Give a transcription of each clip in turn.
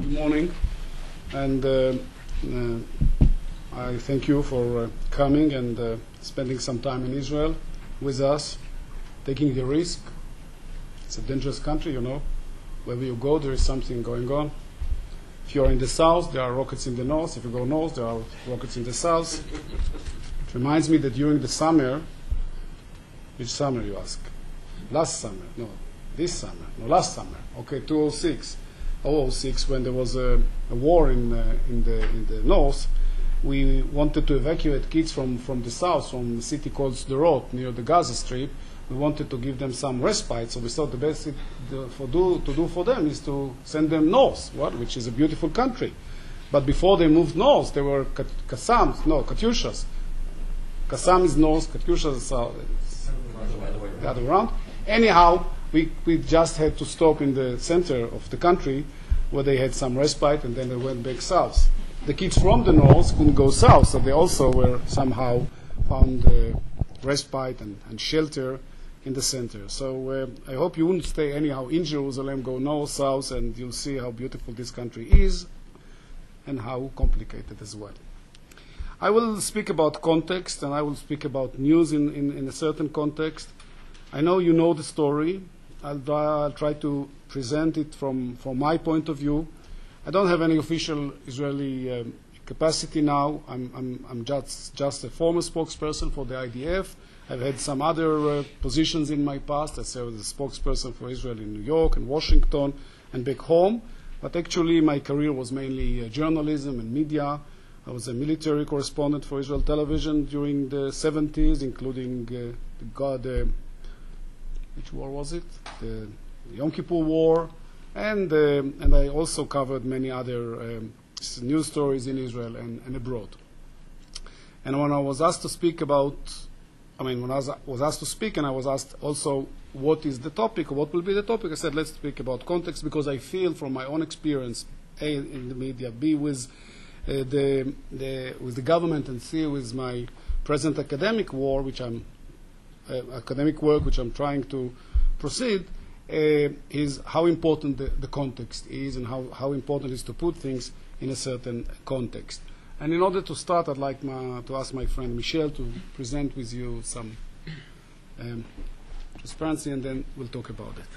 Good morning, and I thank you for coming and spending some time in Israel with us, taking the risk. It's a dangerous country, you know. Wherever you go, there is something going on. If you are in the south, there are rockets in the north. If you go north, there are rockets in the south. It reminds me that during the summer, which summer, you ask? Last summer, no, this summer, no, last summer, okay, 2006, when there was a war in the north, we wanted to evacuate kids from the south, from a city called Sderot, near the Gaza Strip. We wanted to give them some respite, so we thought the best thing to do for them is to send them north, which is a beautiful country. But before they moved north, there were Katyushas. Qassam is north, Katyushas is south, the other way around. Anyhow, we just had to stop in the center of the country where they had some respite, and then they went back south. The kids from the north couldn't go south, so they also were somehow found respite and shelter in the center. So I hope you won't stay anyhow in Jerusalem, go north, south, and you'll see how beautiful this country is and how complicated as well. I will speak about context, and I will speak about news in a certain context. I know you know the story. I'll try to present it from my point of view. I don't have any official Israeli capacity now. I'm just a former spokesperson for the IDF. I've had some other positions in my past. I served as a spokesperson for Israel in New York and Washington and back home. But actually my career was mainly journalism and media. I was a military correspondent for Israel television during the 70s, including which war was it? The Yom Kippur War, and I also covered many other news stories in Israel and abroad. And when I was asked to speak when I was asked to speak, and I was asked also what is the topic, or what will be the topic, I said let's speak about context, because I feel from my own experience, A, in the media, B, with the government, and C, with my present academic work, which I'm trying to proceed, is how important the context is, and how important it is to put things in a certain context. And in order to start, I'd like to ask my friend Michel to present with you some transparency, and then we'll talk about it.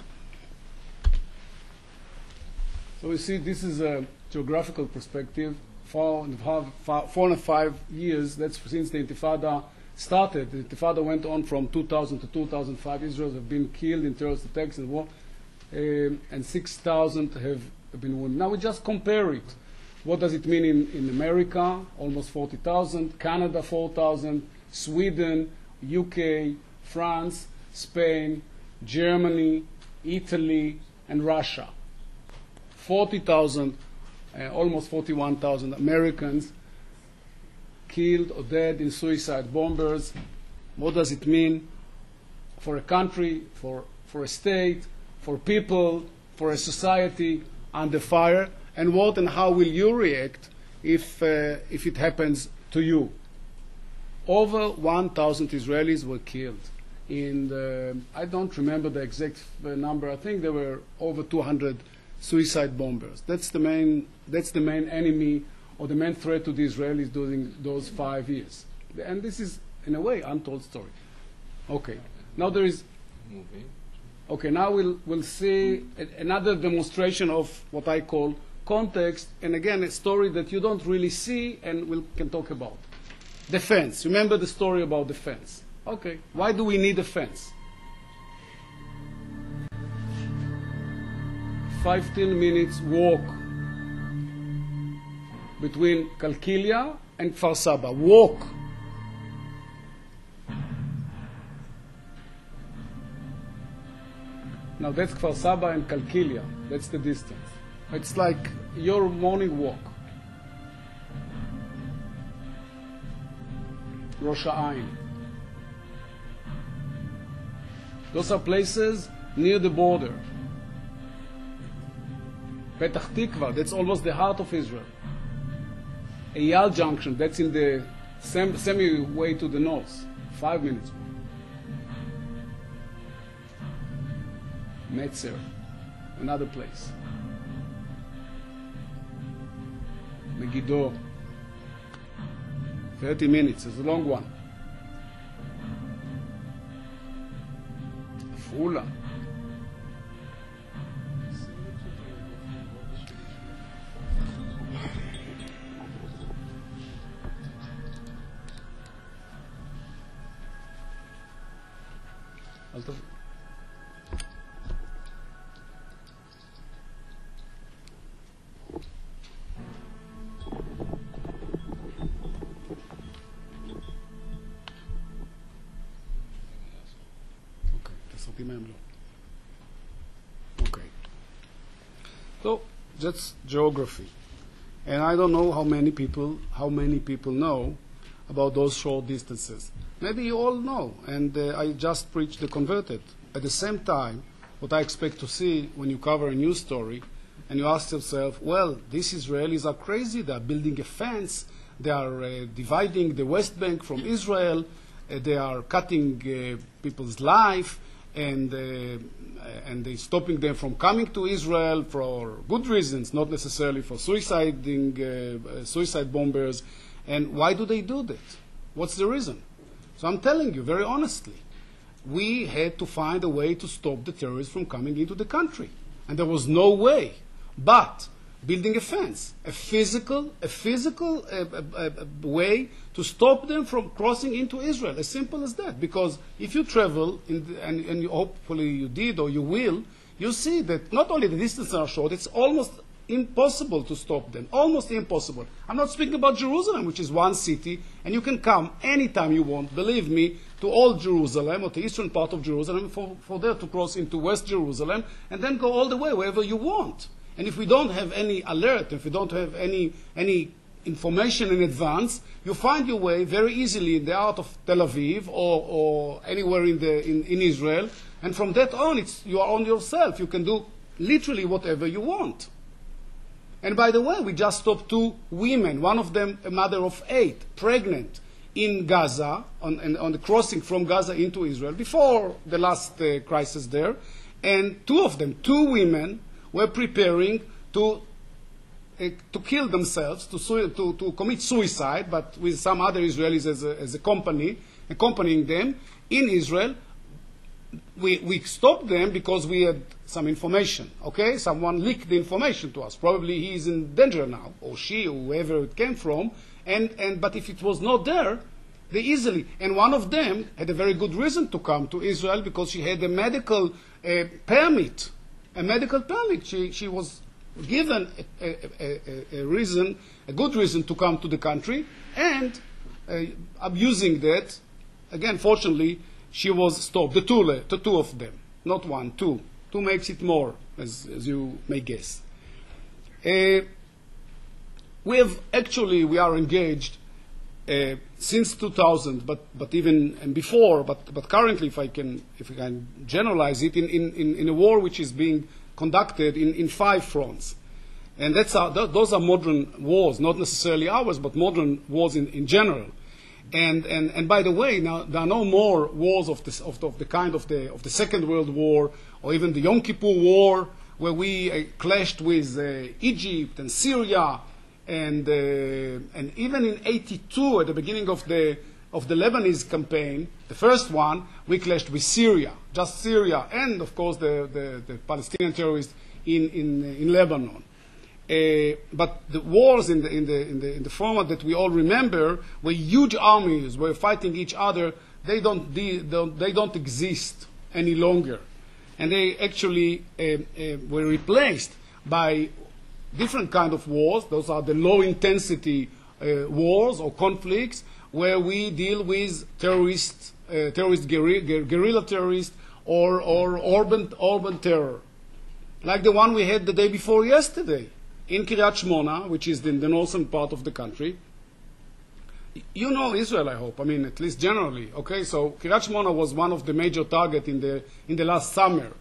So you see, this is a geographical perspective. 4.5 years, that's since the Intifada started. The Intifada went on from 2000 to 2005. Israelis have been killed in terrorist attacks and war, and 6,000 have been wounded. Now we just compare it. What does it mean in America? Almost 40,000. Canada, 4,000. Sweden, UK, France, Spain, Germany, Italy, and Russia. 40,000, almost 41,000 Americans killed or dead in suicide bombers. What does it mean for a country, for a state, for people, for a society under fire? And what and how will you react if it happens to you? Over 1,000 Israelis were killed. I don't remember the exact number. I think there were over 200 suicide bombers. That's the main enemy, or the main threat to the Israelis during those 5 years. And this is, in a way, untold story. Okay. Now there is... Okay, now we'll see another demonstration of what I call context, and again, a story that you don't really see and we can talk about. The fence. Remember the story about the fence. Okay. Why do we need a fence? 15 minutes walk between Kalkilia and Kfar Saba. Walk. Now that's Kfar Saba and Kalkilia. That's the distance. It's like your morning walk. Rosh Ha'ain. Those are places near the border. Petach Tikva, that's almost the heart of Israel. Eyal Junction, that's in the semi-way to the north, 5 minutes. Metzer, another place. Megiddo. 30 minutes, it's a long one. Fula. Okay. So that's geography, and I don't know how many people know about those short distances. Maybe you all know, and I just preached the converted. At the same time, what I expect to see when you cover a news story, and you ask yourself, well, these Israelis are crazy. They are building a fence. They are dividing the West Bank from Israel. They are cutting people's life, and they're stopping them from coming to Israel for good reasons, not necessarily for suicide bombers. And why do they do that? What's the reason? So I'm telling you very honestly, we had to find a way to stop the terrorists from coming into the country. And there was no way but building a fence, a physical way to stop them from crossing into Israel, as simple as that. Because if you travel, and you, hopefully you did or you will, you see that not only the distances are short, it's almost impossible to stop them, almost impossible. I'm not speaking about Jerusalem, which is one city, and you can come anytime you want, believe me, to old Jerusalem or the eastern part of Jerusalem for there to cross into West Jerusalem and then go all the way wherever you want. And if we don't have any alert, if we don't have any information in advance, you find your way very easily in the out of Tel Aviv or anywhere in Israel. And from that on, you are on yourself. You can do literally whatever you want. And by the way, we just stopped 2 women, one of them a mother of 8, pregnant, in Gaza, on the crossing from Gaza into Israel, before the last crisis there. And 2 of them, 2 women, were preparing to kill themselves, to commit suicide, but with some other Israelis as accompanying them in Israel. We stopped them because we had some information, okay? Someone leaked the information to us. Probably he is in danger now, or she, or whoever it came from. But if it was not there, they easily... And one of them had a very good reason to come to Israel because she had a medical permit. A medical permit. She was given a good reason to come to the country, and abusing that, again, fortunately, she was stopped. The two of them, not one, 2. 2 makes it more, as you may guess. We are engaged since 2000, but even and before, but currently, if I can generalize it, in a war which is being conducted in 5 fronts, and those are modern wars, not necessarily ours, but modern wars in general. And by the way, now there are no more wars of the kind of the Second World War or even the Yom Kippur War, where we clashed with Egypt and Syria. And even in '82, at the beginning of the Lebanese campaign, the first one, we clashed with Syria, just Syria, and of course the Palestinian terrorists in Lebanon. But the wars in the format that we all remember, where huge armies were fighting each other, they don't exist any longer, and they actually were replaced by different kind of wars. Those are the low-intensity wars or conflicts where we deal with guerrilla terrorists, or urban terror, like the one we had the day before yesterday in Kiryat Shmona, which is in the northern part of the country. You know Israel, I hope. I mean, at least generally. Okay, so Kiryat Shmona was one of the major targets in the last summer,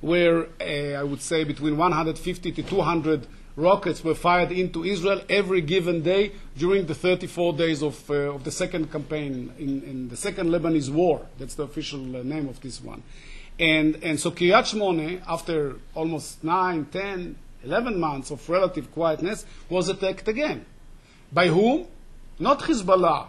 where I would say between 150 to 200 rockets were fired into Israel every given day during the 34 days of the second campaign in the second Lebanese war. That's the official name of this one. And so Kiryat Shmona, after almost 9, 10, 11 months of relative quietness, was attacked again. By whom? Not Hezbollah.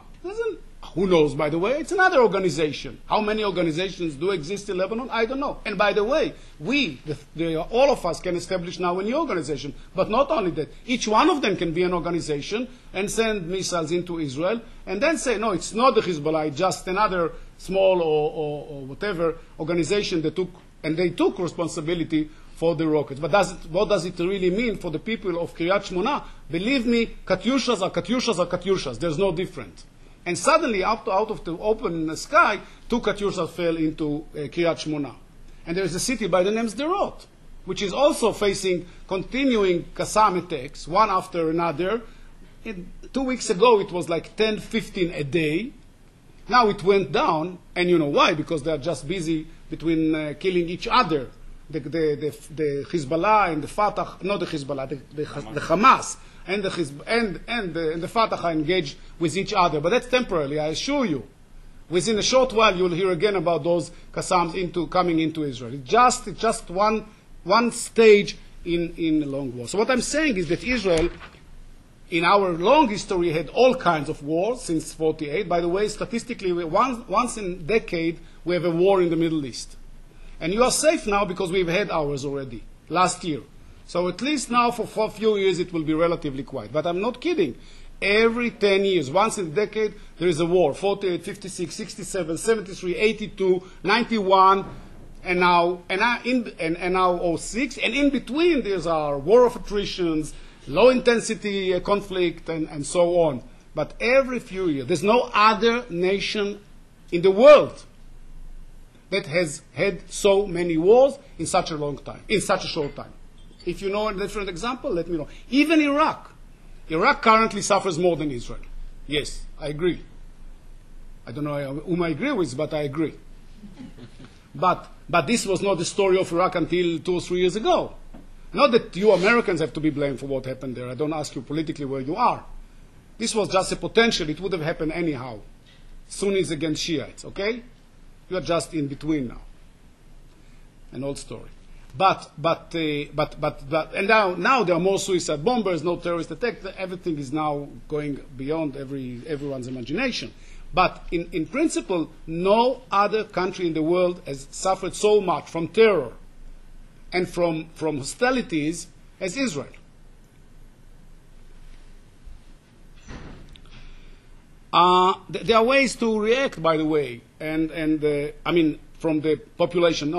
Who knows, by the way? It's another organization. How many organizations do exist in Lebanon? I don't know. And by the way, all of us can establish now a new organization. But not only that, each one of them can be an organization and send missiles into Israel and then say, no, it's not the Hezbollah, it's just another small or whatever organization that took responsibility for the rockets. But what does it really mean for the people of Kiryat Shmona? Believe me, Katyushas are Katyushas are Katyushas. There's no difference. And suddenly, out of the open sky, 2 Katyushas fell into Kiryat Shmona. And there is a city by the name Sderot, which is also facing continuing Qassam attacks, one after another. 2 weeks ago, it was like 10, 15 a day. Now it went down, and you know why? Because they are just busy between killing each other. The Hezbollah and the Fatah, not the Hezbollah, the Hamas and the Fatah are engaged with each other. But that's temporarily, I assure you. Within a short while, you'll hear again about those Qassams coming into Israel. It's just one stage in a long war. So what I'm saying is that Israel, in our long history, had all kinds of wars since 1948. By the way, statistically, once in a decade, we have a war in the Middle East. And you are safe now because we've had ours already, last year. So at least now for a few years it will be relatively quiet. But I'm not kidding. Every 10 years, once in a decade, there is a war. 48, 56, 67, 73, 82, 91, and now 06. And in between there's our war of attritions, low intensity conflict, and so on. But every few years, there's no other nation in the world that has had so many wars in such a long time, in such a short time. If you know a different example, let me know. Even Iraq. Iraq currently suffers more than Israel. Yes, I agree. I don't know whom I agree with, but I agree. But this was not the story of Iraq until 2 or 3 years ago. Not that you Americans have to be blamed for what happened there. I don't ask you politically where you are. This was just a potential. It would have happened anyhow. Sunnis against Shiites, okay? You are just in between now. An old story. But and now there are more suicide bombers, no terrorist attacks. Everything is now going beyond everyone's imagination. But in principle, no other country in the world has suffered so much from terror and from hostilities as Israel. There are ways to react, by the way, and I mean, from the population.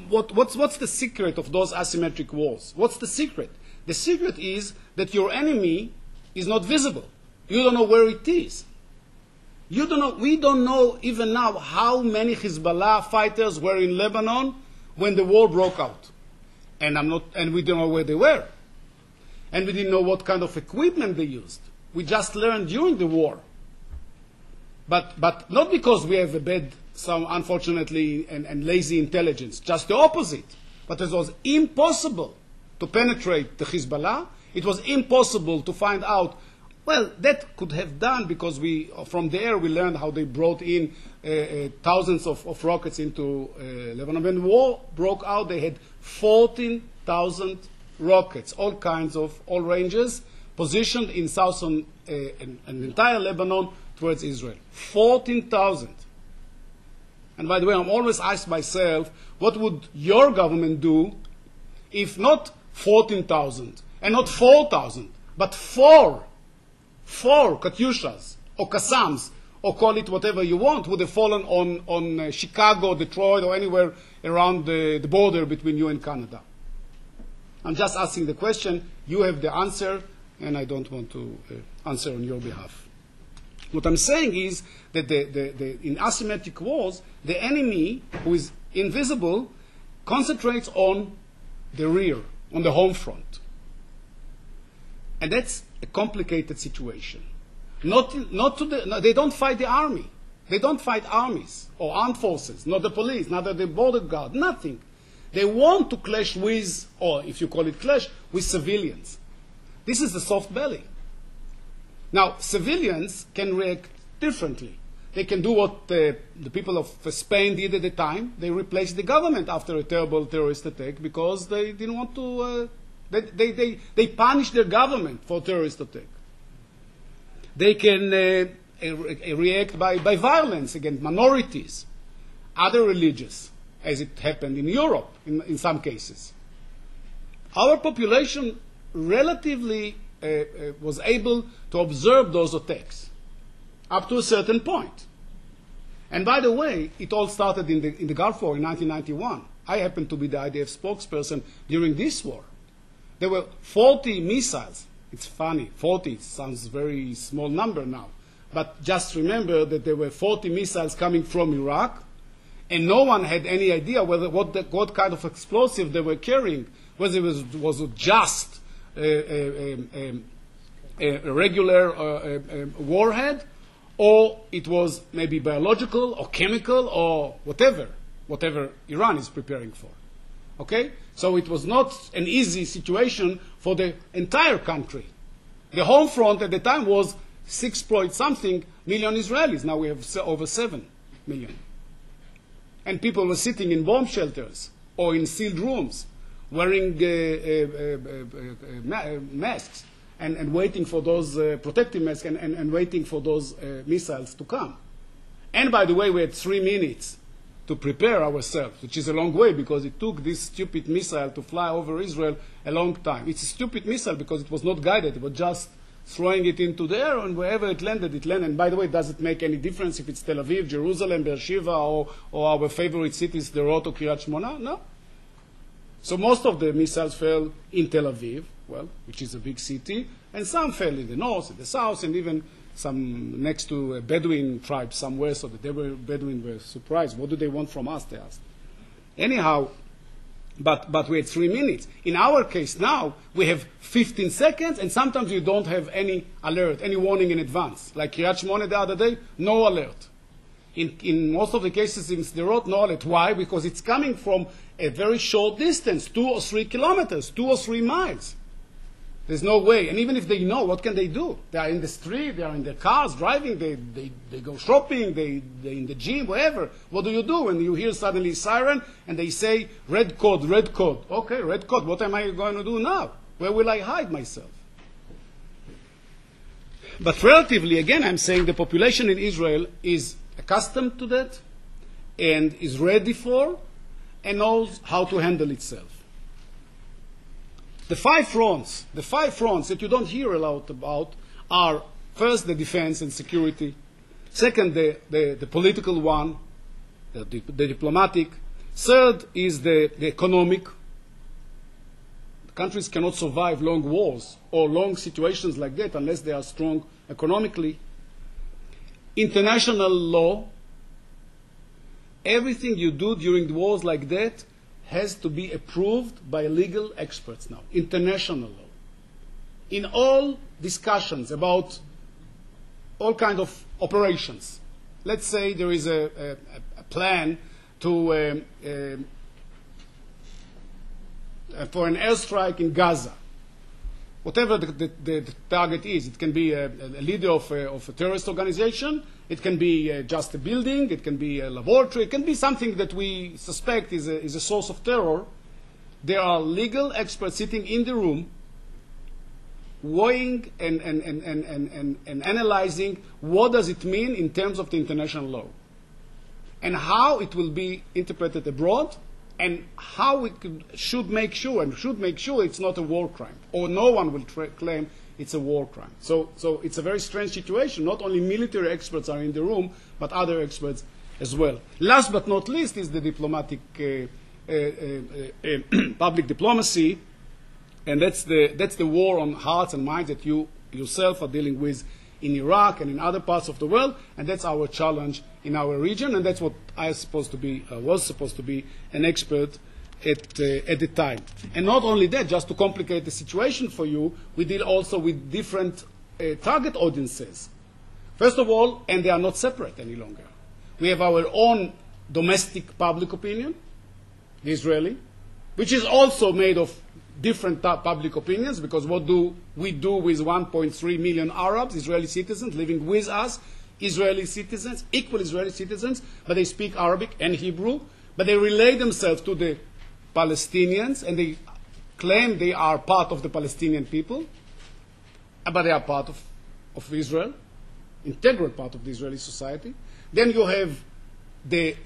What's the secret of those asymmetric wars? What's the secret? The secret is that your enemy is not visible. You don't know where it is. You don't know. We don't know even now how many Hezbollah fighters were in Lebanon when the war broke out, and we don't know where they were, and we didn't know what kind of equipment they used. We just learned during the war. But not because we have some unfortunately and lazy intelligence, just the opposite. But it was impossible to penetrate the Hezbollah. It was impossible to find out. Well, that could have done because from the air we learned how they brought in thousands of rockets into Lebanon. When the war broke out, they had 14,000 rockets, all kinds of, all ranges, positioned in southern and entire Lebanon towards Israel. 14,000. And by the way, I'm always asked myself, what would your government do if not 14,000 and not 4,000, but four Katyushas or Qassams, or call it whatever you want, would have fallen on Chicago, Detroit, or anywhere around the border between you and Canada? I'm just asking the question. You have the answer, and I don't want to answer on your behalf. What I'm saying is that in asymmetric wars, the enemy, who is invisible, concentrates on the rear, on the home front. And that's a complicated situation. They don't fight the army. They don't fight armies or armed forces, not the police, neither the border guard, nothing. They want to clash with, or if you call it clash, with civilians. This is the soft belly. Now, civilians can react differently. They can do what the people of Spain did at the time. They replaced the government after a terrible terrorist attack because they didn't want to They punish their government for terrorist attack. They can react by violence against minorities, other religions, as it happened in Europe in some cases. Our population relatively was able to observe those attacks up to a certain point. And by the way, it all started in the Gulf War in 1991. I happened to be the IDF spokesperson during this war. There were 40 missiles. It's funny, 40 sounds very small number now. But just remember that there were 40 missiles coming from Iraq, and no one had any idea what kind of explosive they were carrying, whether it was just a regular warhead, or it was maybe biological or chemical or whatever Iran is preparing for. Okay? So it was not an easy situation for the entire country. The home front at the time was 6-point-something million Israelis. Now we have over 7 million. And people were sitting in bomb shelters or in sealed rooms, wearing masks and waiting for those protective masks and waiting for those missiles to come. And by the way, we had 3 minutes to prepare ourselves, which is a long way because it took this stupid missile to fly over Israel a long time. It's a stupid missile because it was not guided. It was just throwing it into the air, and wherever it landed, it landed. And by the way, does it make any difference if it's Tel Aviv, Jerusalem, Beersheba, or our favorite cities, Sderot or Kiryat Shmona? No. So most of the missiles fell in Tel Aviv, well, which is a big city, and some fell in the north, in the south, and even some next to a Bedouin tribe somewhere, so that Bedouin were surprised. What do they want from us, they asked. Anyhow, but we had 3 minutes. In our case now, we have 15 seconds, and sometimes you don't have any alert, any warning in advance. Like Kiryat Shmona the other day, no alert. In most of the cases in Sderot, no alert. Why? Because it's coming from a very short distance, 2 or 3 kilometers, 2 or 3 miles. There's no way. And even if they know, what can they do? They are in the street, they are in their cars, driving, they go shopping, they're in the gym, wherever. What do you do when you hear suddenly a siren and they say, red code, red code? Okay, red code, what am I going to do now? Where will I hide myself? But relatively, again, I'm saying the population in Israel is accustomed to that and is ready for and knows how to handle itself. The five fronts that you don't hear a lot about are, first, the defense and security. Second, the political one, the diplomatic. Third is the economic. Countries cannot survive long wars or long situations like that unless they are strong economically. International law. Everything you do during wars like that has to be approved by legal experts now, international law. In all discussions about all kinds of operations, let's say there is a plan to for an airstrike in Gaza. Whatever the target is, it can be a leader of a terrorist organization, it can be just a building, it can be a laboratory, it can be something that we suspect is a source of terror. There are legal experts sitting in the room weighing and analyzing what does it mean in terms of the international law and how it will be interpreted abroad and how we should make sure it's not a war crime, or no one will claim it's a war crime. So it's a very strange situation. Not only military experts are in the room, but other experts as well. Last but not least is the diplomatic, public diplomacy, and that's the war on hearts and minds that you yourself are dealing with in Iraq and in other parts of the world, and that's our challenge in our region, and that's what I was supposed to be an expert at the time. And not only that, just to complicate the situation for you, we deal also with different target audiences. First of all, and they are not separate any longer. We have our own domestic public opinion, the Israeli, which is also made of different public opinions, because what do we do with 1.3 million Arabs, Israeli citizens, living with us, Israeli citizens, equal Israeli citizens, but they speak Arabic and Hebrew, but they relate themselves to the Palestinians, and they claim they are part of the Palestinian people, but they are part of Israel, integral part of the Israeli society. Then you have the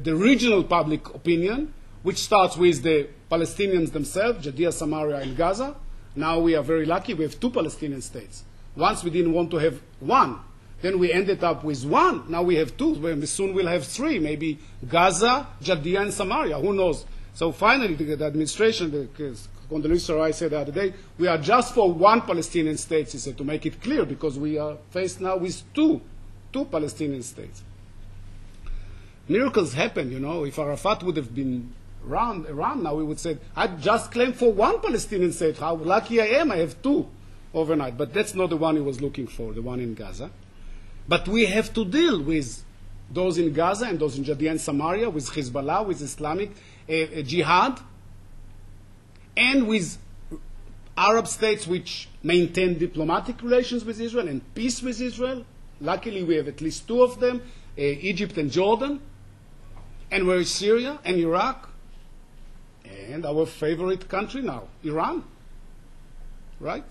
regional public opinion, which starts with the Palestinians themselves, Judea, Samaria, and Gaza. Now we are very lucky. We have 2 Palestinian states. Once we didn't want to have 1. Then we ended up with 1. Now we have 2. Soon we'll have 3. Maybe Gaza, Judea, and Samaria. Who knows? So finally, the administration, Condoleezza Rice said the other day, we are just for 1 Palestinian state, he said, to make it clear, because we are faced now with two Palestinian states. Miracles happen, you know. If Arafat would have been around now, we would say, I just claimed for 1 Palestinian state. How lucky I am, I have 2 overnight. But that's not the one he was looking for, the one in Gaza. But we have to deal with those in Gaza and those in Judea and Samaria, with Hezbollah, with Islamic jihad, and with Arab states which maintain diplomatic relations with Israel and peace with Israel. Luckily, we have at least 2 of them, Egypt and Jordan. And where is Syria and Iraq? And our favorite country now, Iran, right?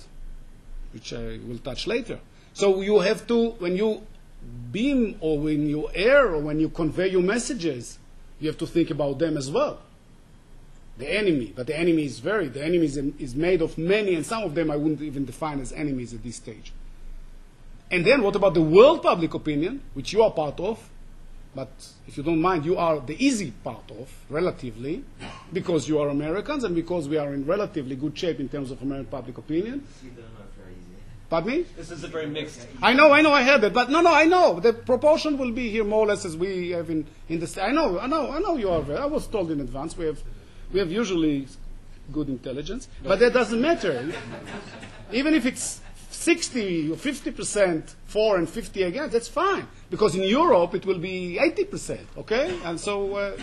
Which I will touch later. So you have to, when you beam or when you air or when you convey your messages, you have to think about them as well. The enemy, but the enemy is varied. The enemy is made of many, and some of them I wouldn't even define as enemies at this stage. And then what about the world public opinion, which you are part of? But if you don't mind, you are the easy part of, relatively, because you are Americans and because we are in relatively good shape in terms of American public opinion. You don't know if they're easy. Pardon me? This is a very mixed. I know, I heard that. But no, I know. The proportion will be here more or less as we have in the... I know you are very... I was told in advance. We have usually good intelligence. But that doesn't matter. Even if it's 60 or 50% for and 50 against, that's fine. Because in Europe, it will be 80%, okay? And so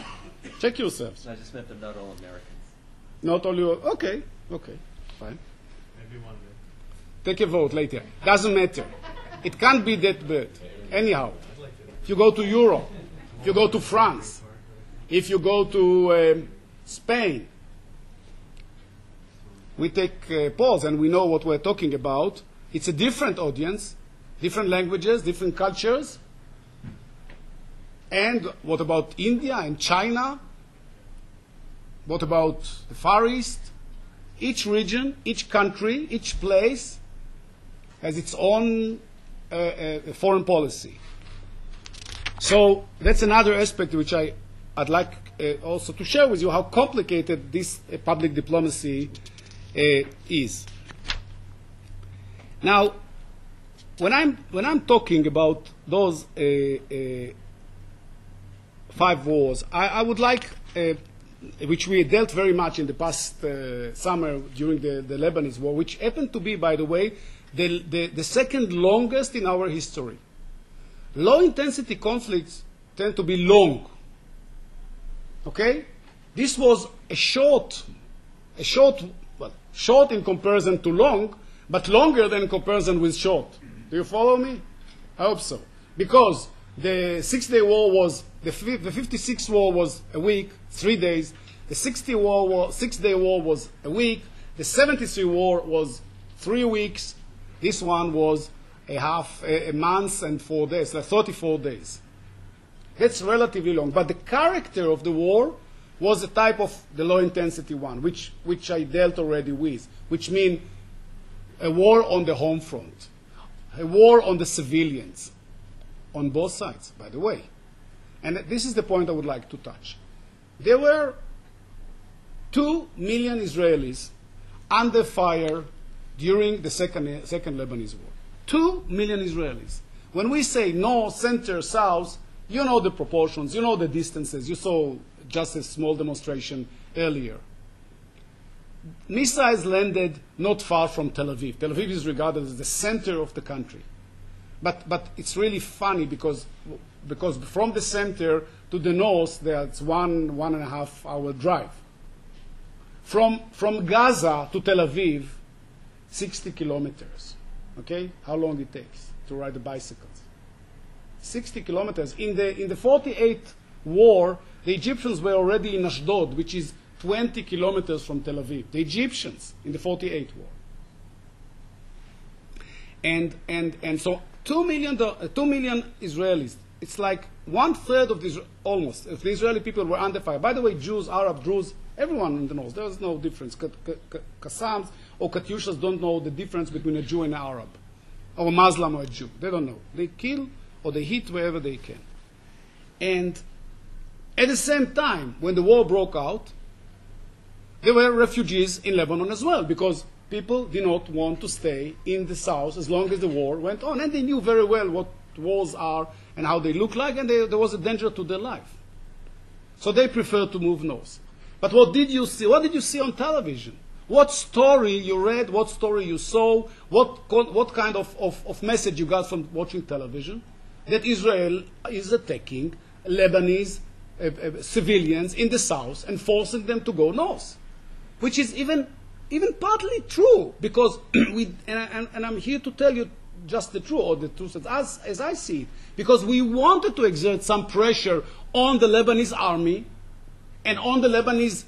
check yourselves. I just meant they're not all Americans. Not all you... Okay, fine. Maybe one day. Take a vote later. Doesn't matter. It can't be that bad. Anyhow, if you go to Europe, if you go to France, if you go to Spain, we take polls and we know what we're talking about. It's a different audience, different languages, different cultures. And what about India and China? What about the Far East? Each region, each country, each place has its own foreign policy. So that's another aspect which I'd like also to share with you, how complicated this public diplomacy is. Now, when I'm talking about those 5 wars, I would like, which we dealt very much in the past summer during the Lebanese war, which happened to be, by the way, the second longest in our history. Low-intensity conflicts tend to be long. Okay? This was short in comparison to long, but longer than in comparison with short. Do you follow me? I hope so. Because the 6-day war was, the 56 war was a week, 3 days. The 6-day war was a week. The 73 war was 3 weeks. This one was a month and 4 days, like 34 days. That's relatively long. But the character of the war was a type of the low-intensity one, which I dealt already with, which means a war on the home front, a war on the civilians, on both sides, by the way. And this is the point I would like to touch. There were 2 million Israelis under fire during the second Lebanese war. 2 million Israelis. When we say north, center, south, you know the proportions, you know the distances. You saw just a small demonstration earlier. Missiles landed not far from Tel Aviv. Tel Aviv is regarded as the center of the country. But it's really funny because from the center to the north, there's 1.5 hour drive. From Gaza to Tel Aviv, 60 kilometers. Okay? How long it takes to ride the bicycles? 60 kilometers. In the 48 war, the Egyptians were already in Ashdod, which is 20 kilometers from Tel Aviv, the Egyptians, in the 48 war. And so 2 million Israelis, it's like 1/3 of the, almost, if the Israeli people were under fire. By the way, Jews, Arab, Druze, everyone in the north, there is no difference. Qassams or Katyushas don't know the difference between a Jew and an Arab, or a Muslim or a Jew. They don't know. They kill or they hit wherever they can. And at the same time, when the war broke out, there were refugees in Lebanon as well, because people did not want to stay in the south as long as the war went on. And they knew very well what wars are and how they look like, and there was a danger to their life. So they preferred to move north. But what did you see? What did you see on television? What story you read? What story you saw? What kind of message you got from watching television? That Israel is attacking Lebanese civilians in the south and forcing them to go north, which is even partly true, because and I'm here to tell you just the truth, or the truth as I see it, because we wanted to exert some pressure on the Lebanese army and on the Lebanese,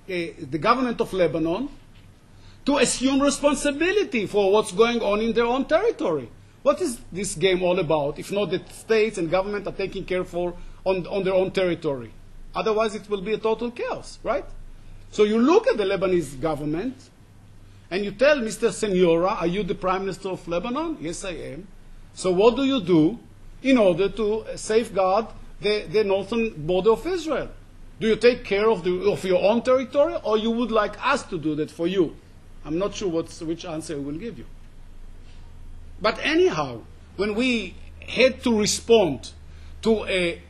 the government of Lebanon, to assume responsibility for what's going on in their own territory. What is this game all about, if not that states and government are taking care on their own territory? Otherwise it will be a total chaos, right? So you look at the Lebanese government and you tell Mr. Senora, are you the Prime Minister of Lebanon? Yes, I am. So what do you do in order to safeguard the northern border of Israel? Do you take care of your own territory, or you would like us to do that for you? I'm not sure which answer I will give you. But anyhow, when we had to respond to an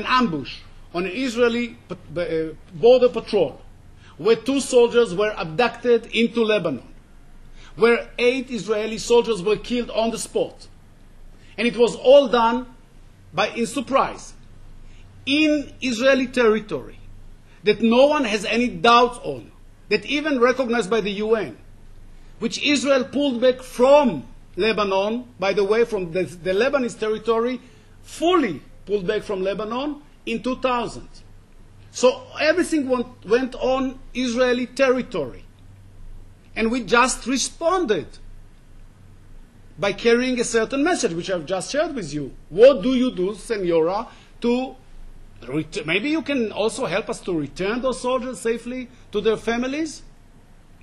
ambush on an Israeli border patrol, where 2 soldiers were abducted into Lebanon, where 8 Israeli soldiers were killed on the spot, and it was all done in surprise, in Israeli territory, that no one has any doubt on, that even recognized by the UN, which Israel pulled back from Lebanon, by the way, from the Lebanese territory, fully pulled back from Lebanon in 2000. So everything went on Israeli territory. And we just responded by carrying a certain message, which I've just shared with you. What do you do, Senora, to maybe you can also help us to return those soldiers safely to their families?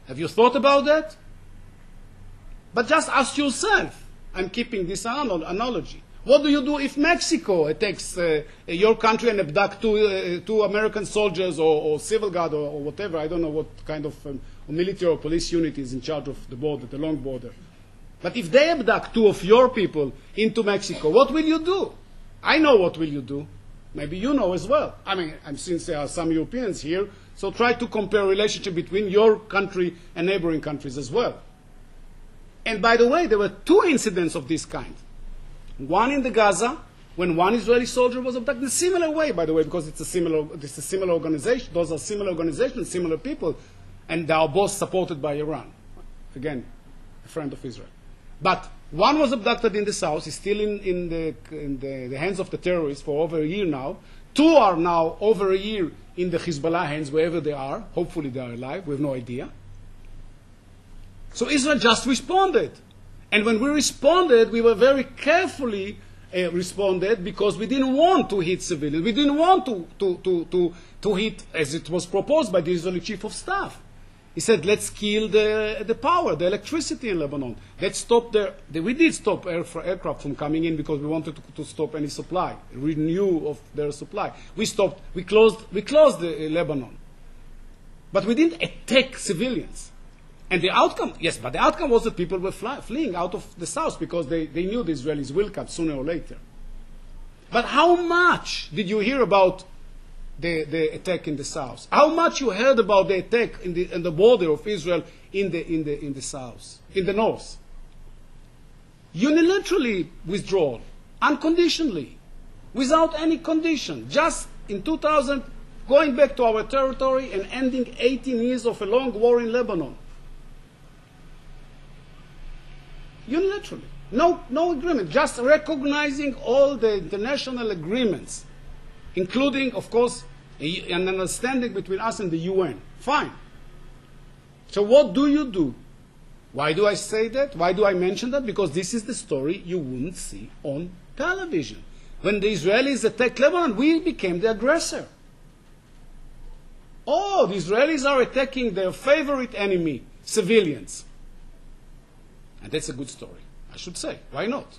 Have you thought about that? But just ask yourself. I'm keeping this analogy. What do you do if Mexico attacks your country and abducts 2 American soldiers or civil guard or whatever? I don't know what kind of military or police unit is in charge of the border, the long border. But if they abduct 2 of your people into Mexico, what will you do? I know what will you do. Maybe you know as well. I mean, since there are some Europeans here, so try to compare relationship between your country and neighboring countries as well. And by the way, there were 2 incidents of this kind. One in the Gaza, when 1 Israeli soldier was abducted, in a similar way, by the way, because it's a similar organization. Those are similar organizations, similar people, and they are both supported by Iran. Again, a friend of Israel. But one was abducted in the south, is still in the hands of the terrorists for over a year now. 2 are now over a year in the Hezbollah hands, wherever they are. Hopefully they are alive. We have no idea. So Israel just responded. And when we responded, we were very carefully responded, because we didn't want to hit civilians. We didn't want to hit, as it was proposed by the Israeli chief of staff. He said, let's kill the power, the electricity in Lebanon. Let's stop we did stop aircraft from coming in, because we wanted to stop any supply, renew of their supply. We closed the Lebanon. But we didn't attack civilians. And the outcome, yes, but the outcome was that people were fleeing out of the south, because they knew the Israelis will come sooner or later. But how much did you hear about the attack in the south? How much you heard about the attack in the border of Israel in the south, in the north? Unilaterally withdrawal, unconditionally, without any condition, just in 2000, going back to our territory and ending 18 years of a long war in Lebanon. Unilaterally. No agreement. Just recognizing all the international agreements, including, of course, an understanding between us and the UN. Fine. So what do you do? Why do I say that? Why do I mention that? Because this is the story you wouldn't see on television. When the Israelis attacked Lebanon, we became the aggressor. Oh, the Israelis are attacking their favorite enemy, civilians. And that's a good story, I should say. Why not?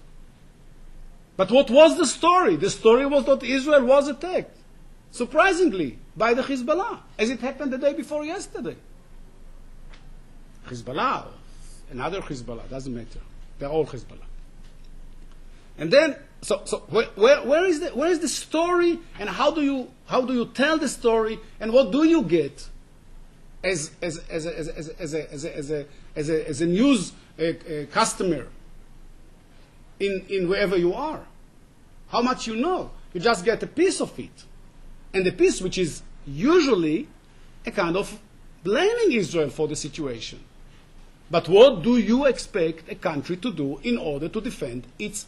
But what was the story? The story was that Israel was attacked, surprisingly, by the Hezbollah, as it happened the day before yesterday. Hezbollah, another Hezbollah, doesn't matter. They're all Hezbollah. And then, so where is the story, and how do you tell the story, and what do you get as a news customer in wherever you are? How much you know? You just get a piece of it, and the piece which is usually a kind of blaming Israel for the situation. But what do you expect a country to do in order to defend its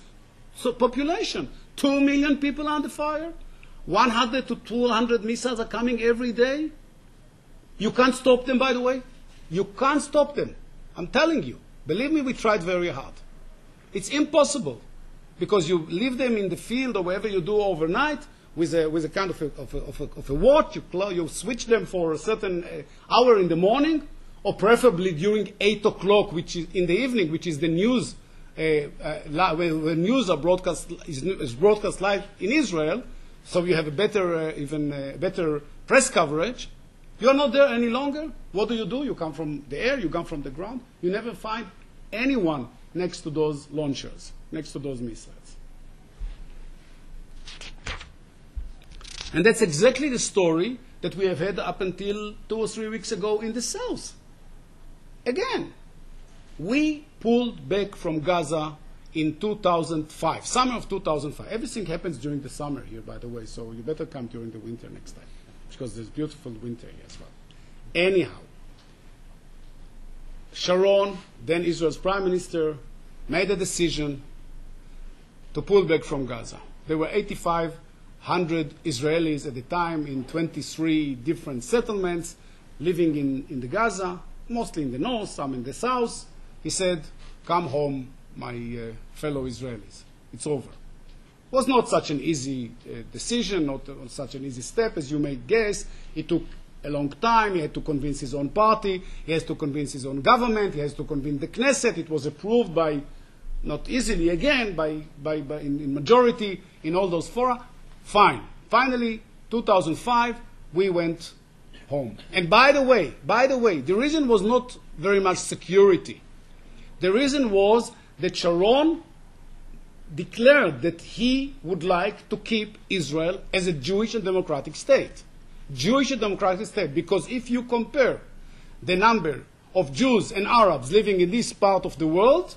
population? 2 million people under fire? 100 to 200 missiles are coming every day? You can't stop them, by the way. You can't stop them. I'm telling you. Believe me, we tried very hard. It's impossible, because you leave them in the field or wherever you do overnight with a kind of a watch. You switch them for a certain hour in the morning, or preferably during 8 o'clock, which is in the evening, which is the news, when news are is broadcast live in Israel, so you have a better, better press coverage. You are not there any longer. What do? You come from the air, you come from the ground. You never find anyone next to those launchers, next to those missiles. And that's exactly the story that we have had up until 2 or 3 weeks ago in the south. Again, we pulled back from Gaza in 2005, summer of 2005. Everything happens during the summer here, by the way, so you better come during the winter next time, because there's beautiful winter here as well. Anyhow, Sharon, then Israel's prime minister, made a decision to pull back from Gaza. There were 8,500 Israelis at the time in 23 different settlements living in the Gaza, mostly in the north, some in the south. He said, come home, my fellow Israelis. It's over. It was not such an easy decision, not such an easy step, as you may guess. It took a long time. He had to convince his own party. He has to convince his own government. He has to convince the Knesset. It was approved by, not easily again, in majority in all those fora. Fine. Finally, 2005, we went home. And by the way, the reason was not very much security. The reason was that Sharon declared that he would like to keep Israel as a Jewish and democratic state. Jewish and democratic state, because if you compare the number of Jews and Arabs living in this part of the world,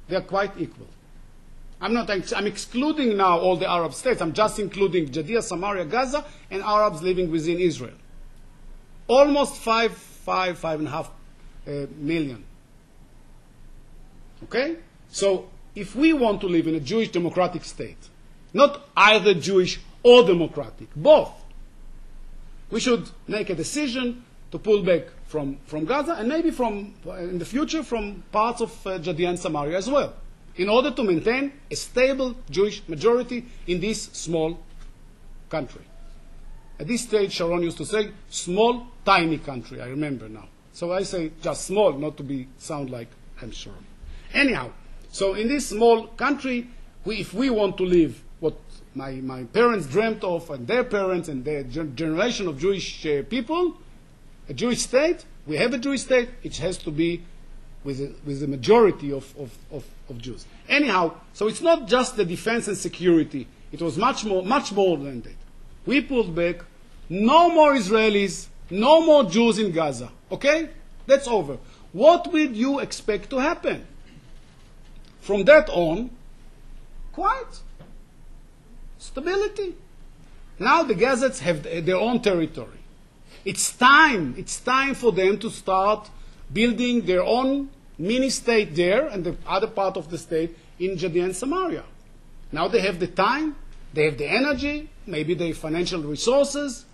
they are quite equal. I'm excluding now all the Arab states. I'm just including Judea, Samaria, Gaza, and Arabs living within Israel. Almost 5.5 million. Okay? So, if we want to live in a Jewish democratic state, not either Jewish or democratic, both, we should make a decision to pull back from Gaza, and maybe in the future from parts of Judea and Samaria as well, in order to maintain a stable Jewish majority in this small country. At this stage, Sharon used to say, small, tiny country, I remember now. So I say just small, not to sound like I'm Sharon. Anyhow, so in this small country, if we want to live what my parents dreamt of, and their parents, and their generation of Jewish people, a Jewish state, we have a Jewish state, it has to be with a majority of Jews. Anyhow, so it's not just the defense and security. It was much more than that. We pulled back. No more Israelis, no more Jews in Gaza. Okay? That's over. What would you expect to happen? From that on, quiet. Stability. Now the Gazaans have their own territory. It's time for them to start building their own mini-state there, and the other part of the state in Judea and Samaria. Now they have the time, they have the energy, maybe the financial resources.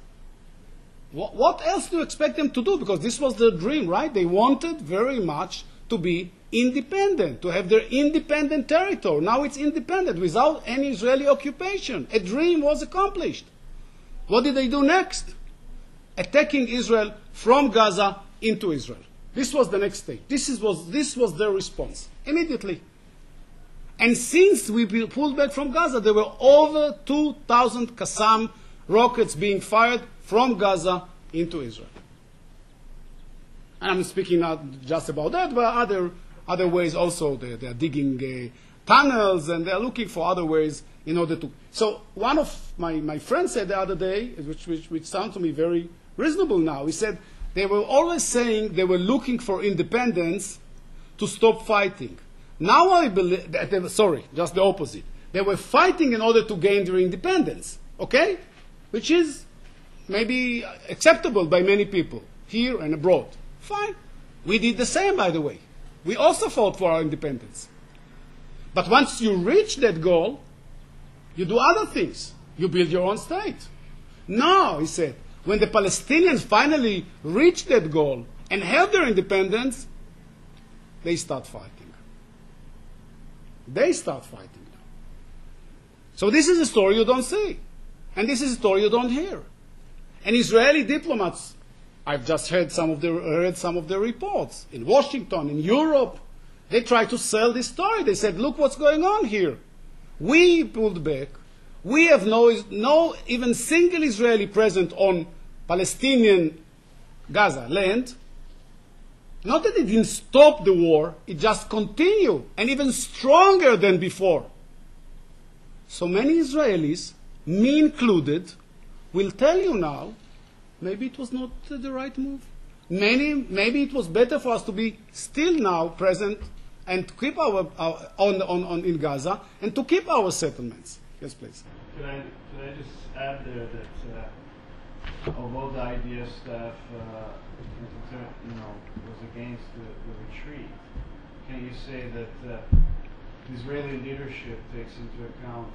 What else do you expect them to do? Because this was their dream, right? They wanted very much to be independent, to have their independent territory. Now it's independent without any Israeli occupation. A dream was accomplished. What did they do next? Attacking Israel from Gaza into Israel. This was the next stage. This was their response immediately. And since we pulled back from Gaza, there were over 2,000 Qassam rockets being fired from Gaza into Israel. And I'm speaking not just about that, but other ways also. They are digging tunnels, and they are looking for other ways in order to... So one of my friends said the other day, which sounds to me very reasonable now, he said they were always saying they were looking for independence to stop fighting. Now I believe... just the opposite. They were fighting in order to gain their independence, okay? Which is maybe acceptable by many people, here and abroad. Fine. We did the same, by the way. We also fought for our independence. But once you reach that goal, you do other things. You build your own state. Now, he said, when the Palestinians finally reach that goal and have their independence, they start fighting. They start fighting now. So this is a story you don't see. And this is a story you don't hear. And Israeli diplomats, I've just heard some of the reports in Washington, in Europe. They tried to sell this story. They said, look what's going on here. We pulled back. We have no even single Israeli present on Palestinian Gaza land. Not that it didn't stop the war, it just continued, and even stronger than before. So many Israelis, me included, will tell you now, maybe it was not the right move. Maybe it was better for us to be still now present and to keep in Gaza and to keep our settlements. Yes, please. Could I just add there that although the IDF staff was against the retreat, can you say that the Israeli leadership takes into account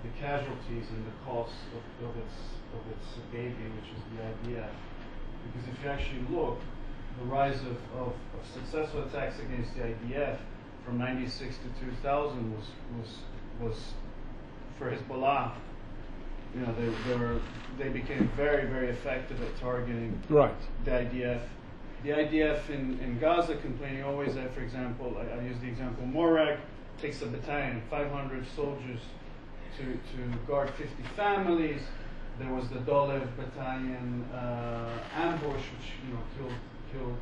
the casualties and the costs of its baby, which is the IDF? Because if you actually look, the rise of successful attacks against the IDF from 96 to 2000 was for Hezbollah. They became very, very effective at targeting the IDF. The IDF in Gaza complaining always that, for example, I use the example, Morag takes a battalion, 500 soldiers to guard 50 families. There was the Dolev battalion ambush, which killed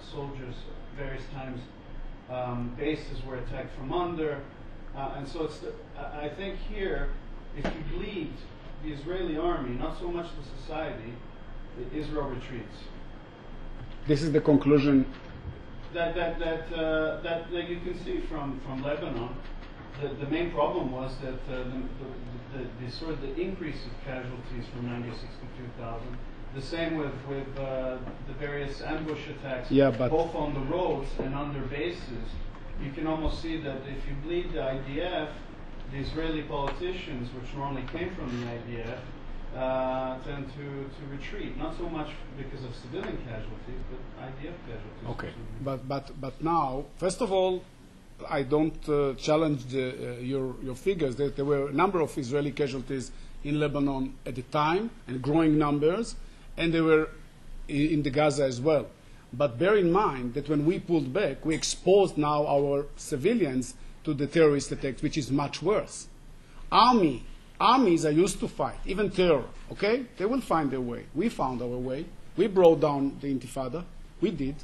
soldiers various times. Bases were attacked from under, and so I think here, if you bleed the Israeli army, not so much the society, Israel retreats. This is the conclusion. That you can see from Lebanon. The main problem was that the increase of casualties from 96 to 2000. The same with the various ambush attacks, both on the roads and under bases. You can almost see that if you bleed the IDF, the Israeli politicians, which normally came from the IDF, tend to retreat. Not so much because of civilian casualties, but IDF casualties. Okay, but now, first of all, I don't challenge your figures. There were a number of Israeli casualties in Lebanon at the time, and growing numbers, and they were in the Gaza as well. But bear in mind that when we pulled back, we exposed now our civilians to the terrorist attacks, which is much worse. Armies are used to fight, even terror, okay? They will find their way. We found our way. We brought down the Intifada. We did.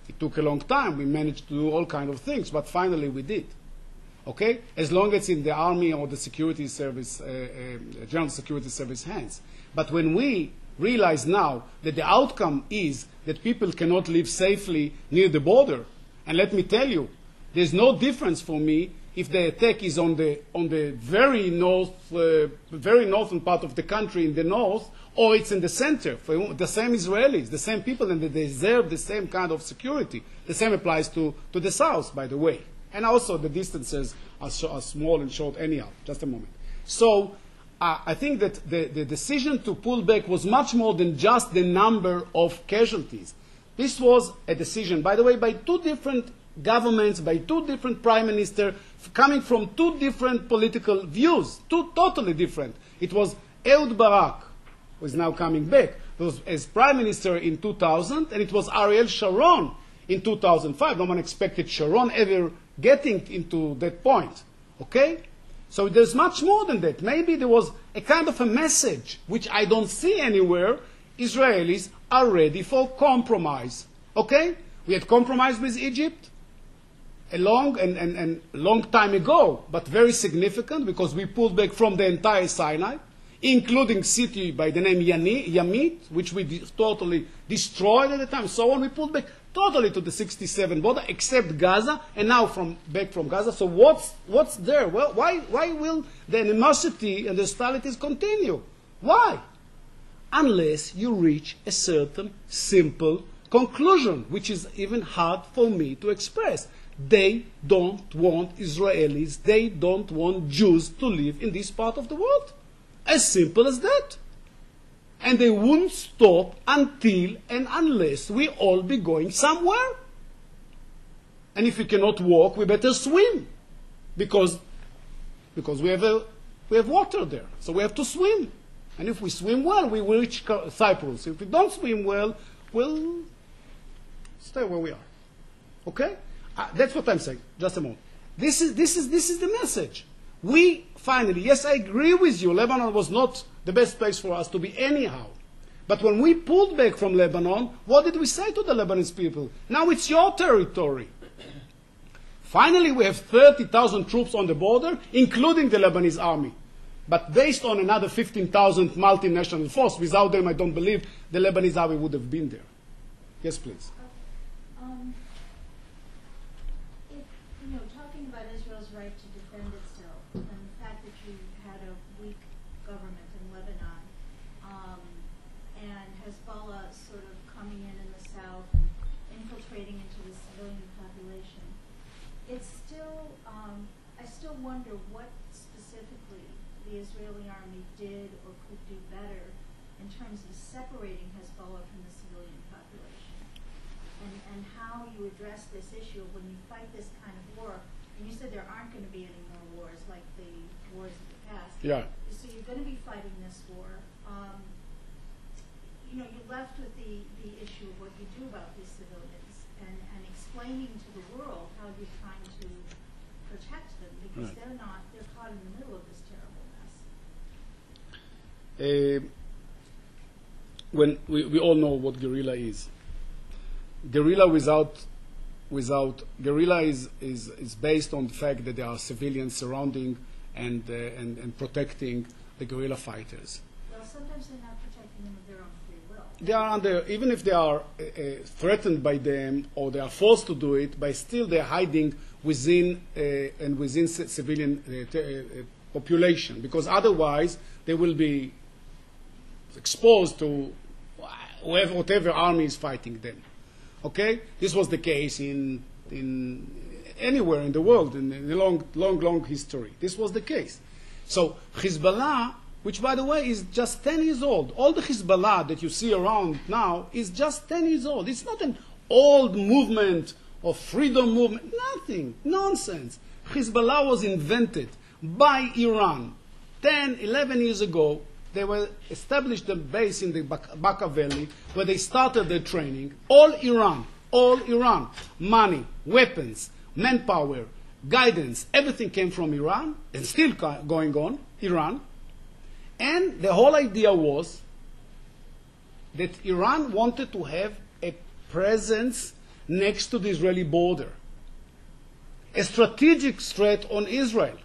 It took a long time. We managed to do all kinds of things, but finally we did. Okay? As long as it's in the army or the security service, general security service hands. But when we realize now that the outcome is that people cannot live safely near the border, and let me tell you, there's no difference for me if the attack is on the very northern part of the country in the north, or it's in the center. For the same Israelis, the same people, and they deserve the same kind of security. The same applies to the south, by the way. And also the distances are small and short anyhow. Just a moment. So I think that the decision to pull back was much more than just the number of casualties. This was a decision, by the way, by two different governments, by two different prime ministers, coming from two different political views, two totally different. It was Ehud Barak, who is now coming back, was as prime minister in 2000, and it was Ariel Sharon in 2005. No one expected Sharon ever getting into that point. Okay? So there's much more than that. Maybe there was a kind of a message, which I don't see anywhere. Israelis are ready for compromise. Okay? We had compromise with Egypt a long time ago, but very significant because we pulled back from the entire Sinai, including city by the name Yamit, which we totally destroyed at the time. So on, we pulled back totally to the 67 border, except Gaza, and now back from Gaza. So what's there? Well, why will the animosity and the hostilities continue? Why? Unless you reach a certain simple conclusion, which is even hard for me to express. They don't want Israelis, they don't want Jews to live in this part of the world. As simple as that. And they won't stop until and unless we all be going somewhere. And if we cannot walk, we better swim. Because we have water there. So we have to swim. And if we swim well, we will reach Cyprus. If we don't swim well, we'll stay where we are. Okay? That's what I'm saying. Just a moment. This is the message. We finally, yes, I agree with you, Lebanon was not the best place for us to be anyhow. But when we pulled back from Lebanon, what did we say to the Lebanese people? Now it's your territory. Finally, we have 30,000 troops on the border, including the Lebanese army. But based on another 15,000 multinational force, without them, I don't believe the Lebanese army would have been there. Yes, please. Talking about Israel's right to defend itself, and the fact that you had a weak government in Lebanon, and Hezbollah sort of coming in the south and infiltrating into the civilian population, it's still, I still wonder what specifically the Israeli army did or could do better in terms of separating Hezbollah from the civilian population, and how you address this issue of when you fight this kind of war. And you said there aren't going to be any more wars like the wars of the past. Yeah. So you're going to be fighting this war. You're left with the issue of what you do about these civilians and explaining to the world how you're trying to protect them because right. they're caught in the middle of this terrible mess. When we all know what guerrilla is. Guerrilla guerrilla is based on the fact that there are civilians surrounding and protecting the guerrilla fighters. Well, sometimes they're not protecting them of their own free will. They are even if they are threatened by them or they are forced to do it, but still they are hiding within civilian population because otherwise they will be exposed to whatever army is fighting them. Okay, this was the case in anywhere in the world in the long history. This was the case. So Hezbollah, which by the way is just 10 years old, all the Hezbollah that you see around now is just 10 years old. It's not an old movement or freedom movement. Nothing, nonsense. Hezbollah was invented by Iran 10, 11 years ago. They were established a base in the Bekaa Valley where they started their training. All Iran. Money, weapons, manpower, guidance, everything came from Iran and still going on, Iran. And the whole idea was that Iran wanted to have a presence next to the Israeli border. A strategic threat on Israel.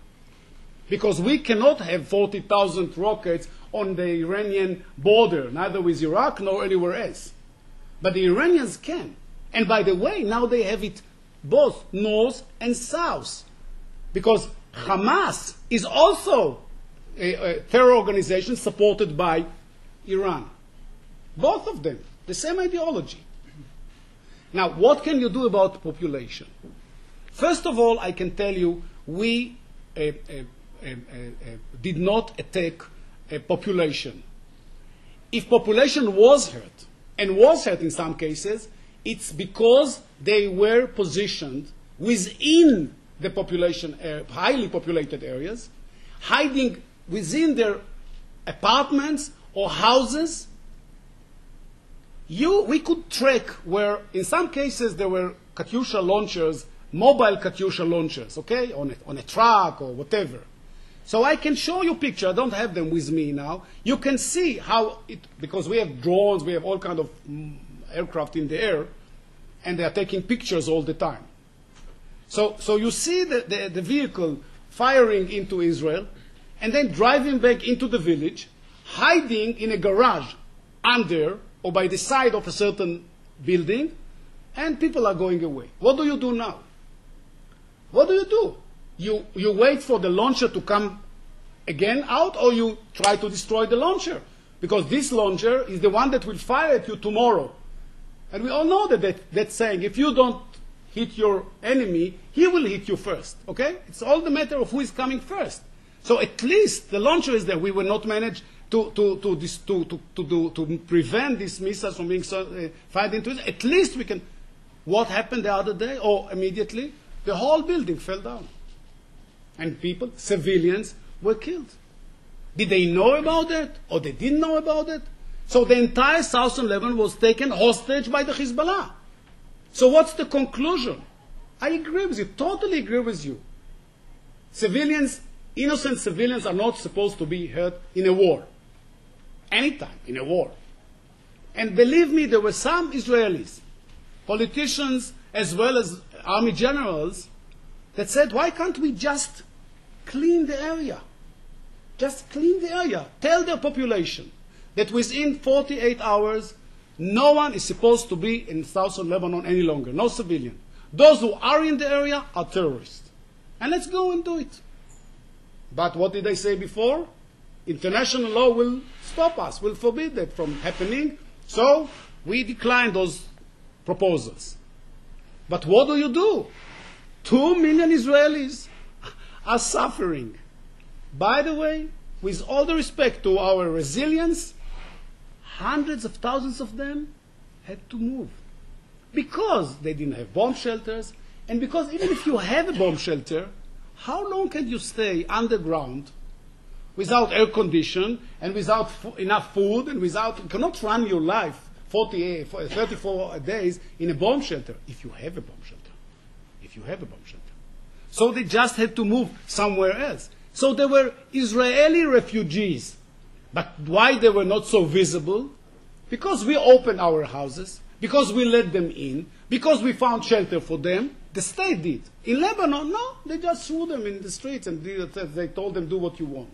Because we cannot have 40,000 rockets on the Iranian border, neither with Iraq nor anywhere else. But the Iranians can. And by the way, now they have it both north and south. Because Hamas is also a terror organization supported by Iran. Both of them, the same ideology. Now, what can you do about the population? First of all, I can tell you, we did not attack population. If population was hurt, and was hurt in some cases, it's because they were positioned within the population, highly populated areas, hiding within their apartments or houses. We could track where, in some cases, there were Katyusha launchers, mobile Katyusha launchers, okay, on a truck or whatever. So I can show you pictures. I don't have them with me now. You can see how it, because we have drones, we have all kind of aircraft in the air, and they are taking pictures all the time. So you see the vehicle firing into Israel, and then driving back into the village, hiding in a garage under or by the side of a certain building, and people are going away. What do you do now? What do you do? You wait for the launcher to come again out, or you try to destroy the launcher? Because this launcher is the one that will fire at you tomorrow. And we all know that saying, if you don't hit your enemy, he will hit you first. Okay? It's all the matter of who is coming first. So at least the launcher is there. We will not manage to prevent these missiles from being fired into it. At least we can. What happened the other day, or immediately? The whole building fell down. And people, civilians, were killed. Did they know about it, or they didn't know about it? So the entire southern Lebanon was taken hostage by the Hezbollah. So what's the conclusion? I agree with you, totally agree with you. Civilians, innocent civilians, are not supposed to be hurt in a war. Anytime in a war. And believe me, there were some Israelis, politicians as well as army generals, that said, why can't we just clean the area? Just clean the area. Tell their population that within 48 hours, no one is supposed to be in southern Lebanon any longer. No civilian. Those who are in the area are terrorists. And let's go and do it. But what did I say before? International law will stop us, will forbid that from happening. So we decline those proposals. But what do? 2 million Israelis are suffering. By the way, with all the respect to our resilience, hundreds of thousands of them had to move. Because they didn't have bomb shelters, and because even if you have a bomb shelter, how long can you stay underground without air condition and without enough food and you cannot run your life 34 days in a bomb shelter if you have a bomb shelter. So they just had to move somewhere else. So they were Israeli refugees. But why they were not so visible? Because we opened our houses, because we let them in, because we found shelter for them. The state did. In Lebanon, no, they just threw them in the streets and they told them, do what you want.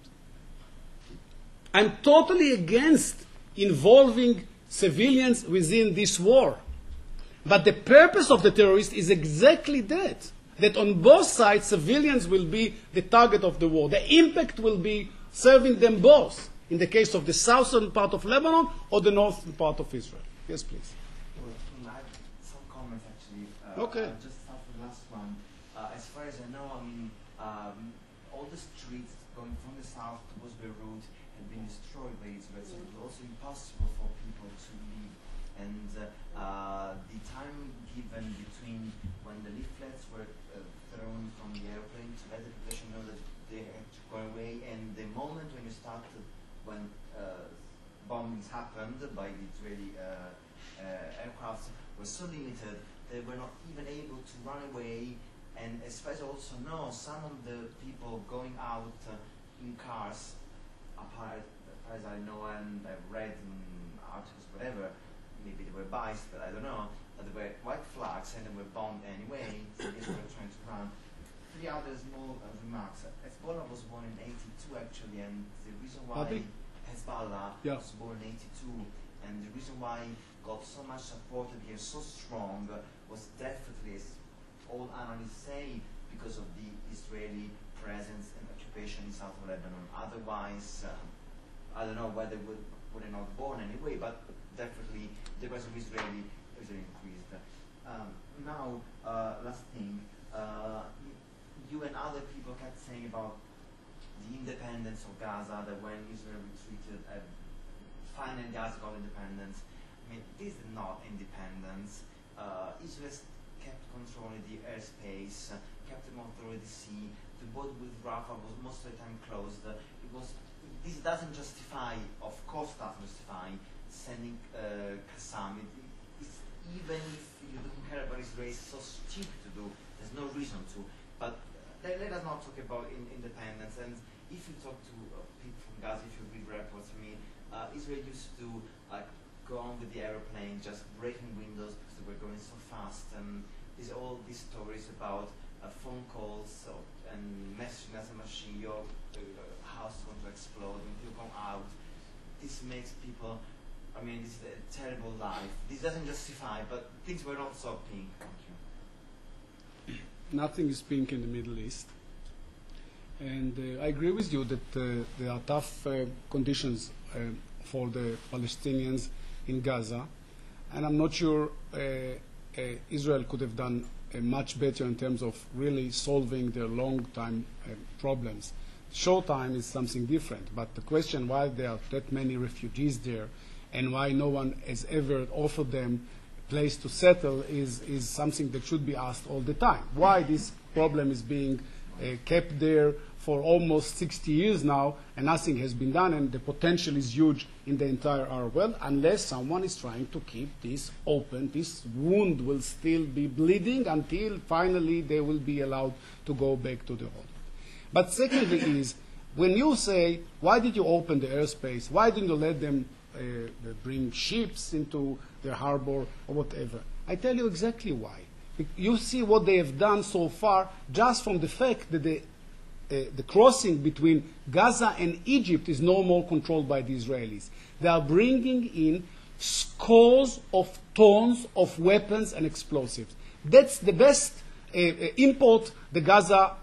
I'm totally against involving civilians within this war. But the purpose of the terrorists is exactly that on both sides civilians will be the target of the war. The impact will be serving them both, in the case of the southern part of Lebanon or the northern part of Israel. Yes, please. Well, I have some comments actually. Okay. I'll just start with the last one. As far as I know, all the streets going from the south towards Beirut had been destroyed by Israel, so it was also impossible for people to leave. And the time given between when the leaflets were thrown from the airplane to let the population know that they had to go away, and the moment when you started, when bombings happened by the Israeli aircraft, was so limited they were not even able to run away. And as far as I also know, some of the people going out in cars, apart as I know and I've read in articles, whatever, maybe they were biased, but I don't know, but they were white flags and they were bombed anyway, so they were trying to run. 3 other small remarks. Hezbollah was born in 82 actually, and the reason why Hezbollah was born in 82, and the reason why got so much support and became so strong was definitely, as all analysts say, because of the Israeli presence and occupation in southern Lebanon. Otherwise, I don't know why they would have not born anyway, but definitely the presence of Israeli increased. Now, last thing, you and other people kept saying about the independence of Gaza, that when Israel retreated, finally Gaza got independence. I mean, this is not independence. Israel kept controlling the airspace, kept the controlling the sea. The border with Rafah was most of the time closed. This doesn't justify, of course doesn't justify, sending Qassam. Even if you don't care about Israel, it's so stupid to do. There's no reason to. But let us not talk about independence. And if you talk to people from Gaza, if you read reports, Israel used to go on with the aeroplane, just breaking windows because they were going so fast. And there's all these stories about phone calls and messaging as a machine, your house is going to explode and you come out. This makes people, this is a terrible life. This doesn't justify, but things were not so pink. Thank you. Nothing is pink in the Middle East. And I agree with you that there are tough conditions for the Palestinians in Gaza. And I'm not sure Israel could have done much better in terms of really solving their long-time problems. Short time is something different. But the question why there are that many refugees there and why no one has ever offered them a place to settle is something that should be asked all the time. Why this problem is being kept there for almost 60 years now and nothing has been done, and the potential is huge in the entire Arab world, unless someone is trying to keep this open. This wound will still be bleeding until finally they will be allowed to go back to the home. But secondly is, when you say, why did you open the airspace? Why didn't you let them bring ships into their harbor or whatever? I tell you exactly why. You see what they have done so far just from the fact that the crossing between Gaza and Egypt is no more controlled by the Israelis. They are bringing in scores of tons of weapons and explosives. That's the best import the Gaza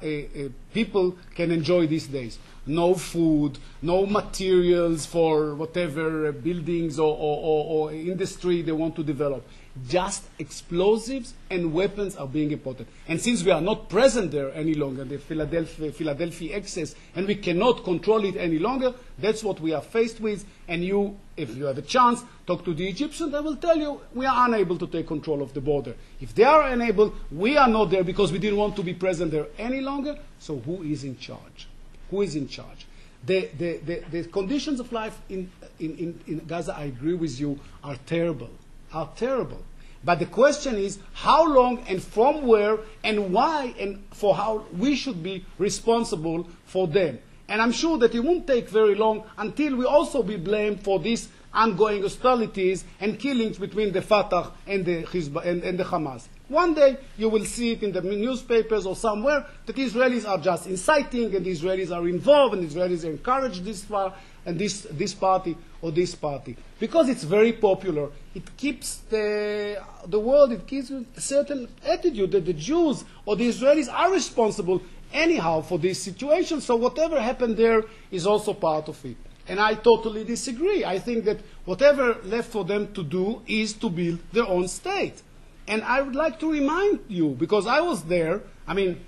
people can enjoy these days. No food, no materials for whatever buildings or industry they want to develop. Just explosives and weapons are being imported. And since we are not present there any longer, the Philadelphia excess, and we cannot control it any longer, that's what we are faced with. And you, if you have a chance, talk to the Egyptians, they will tell you we are unable to take control of the border. If they are unable, we are not there because we didn't want to be present there any longer. So who is in charge? Who is in charge? The conditions of life in Gaza, I agree with you, are terrible. But the question is how long and from where and why and for how we should be responsible for them. And I'm sure that it won't take very long until we also be blamed for these ongoing hostilities and killings between the Fatah and the Hamas. One day you will see it in the newspapers or somewhere that the Israelis are just inciting and the Israelis are involved and the Israelis encourage this far and this party or this party. Because it's very popular, it keeps the world, it gives a certain attitude that the Jews or the Israelis are responsible anyhow for this situation, so whatever happened there is also part of it. And I totally disagree. I think that whatever left for them to do is to build their own state. And I would like to remind you, because I was there, I'm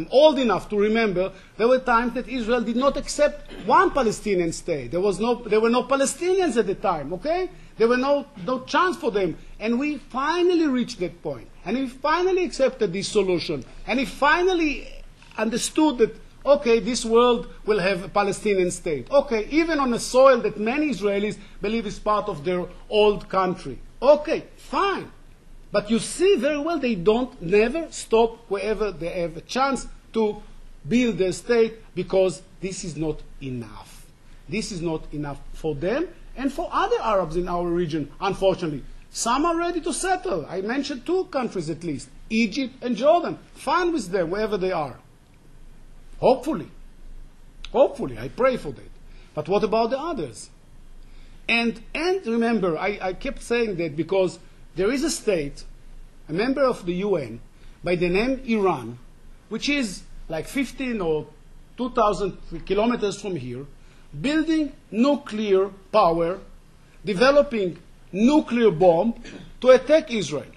old enough to remember there were times that Israel did not accept one Palestinian state. There were no Palestinians at the time, okay? There were no chance for them. And we finally reached that point. And we finally accepted this solution. And we finally understood that, okay, this world will have a Palestinian state. Okay, even on a soil that many Israelis believe is part of their old country. Okay, fine. But you see very well they never stop wherever they have a chance to build their state, because this is not enough. This is not enough for them and for other Arabs in our region, unfortunately. Some are ready to settle. I mentioned 2 countries at least, Egypt and Jordan. Fine with them wherever they are. Hopefully. Hopefully, I pray for that. But what about the others? And remember, I kept saying that because there is a state, a member of the UN, by the name Iran, which is like 15 or 2,000 kilometers from here, building nuclear power, developing nuclear bomb to attack Israel.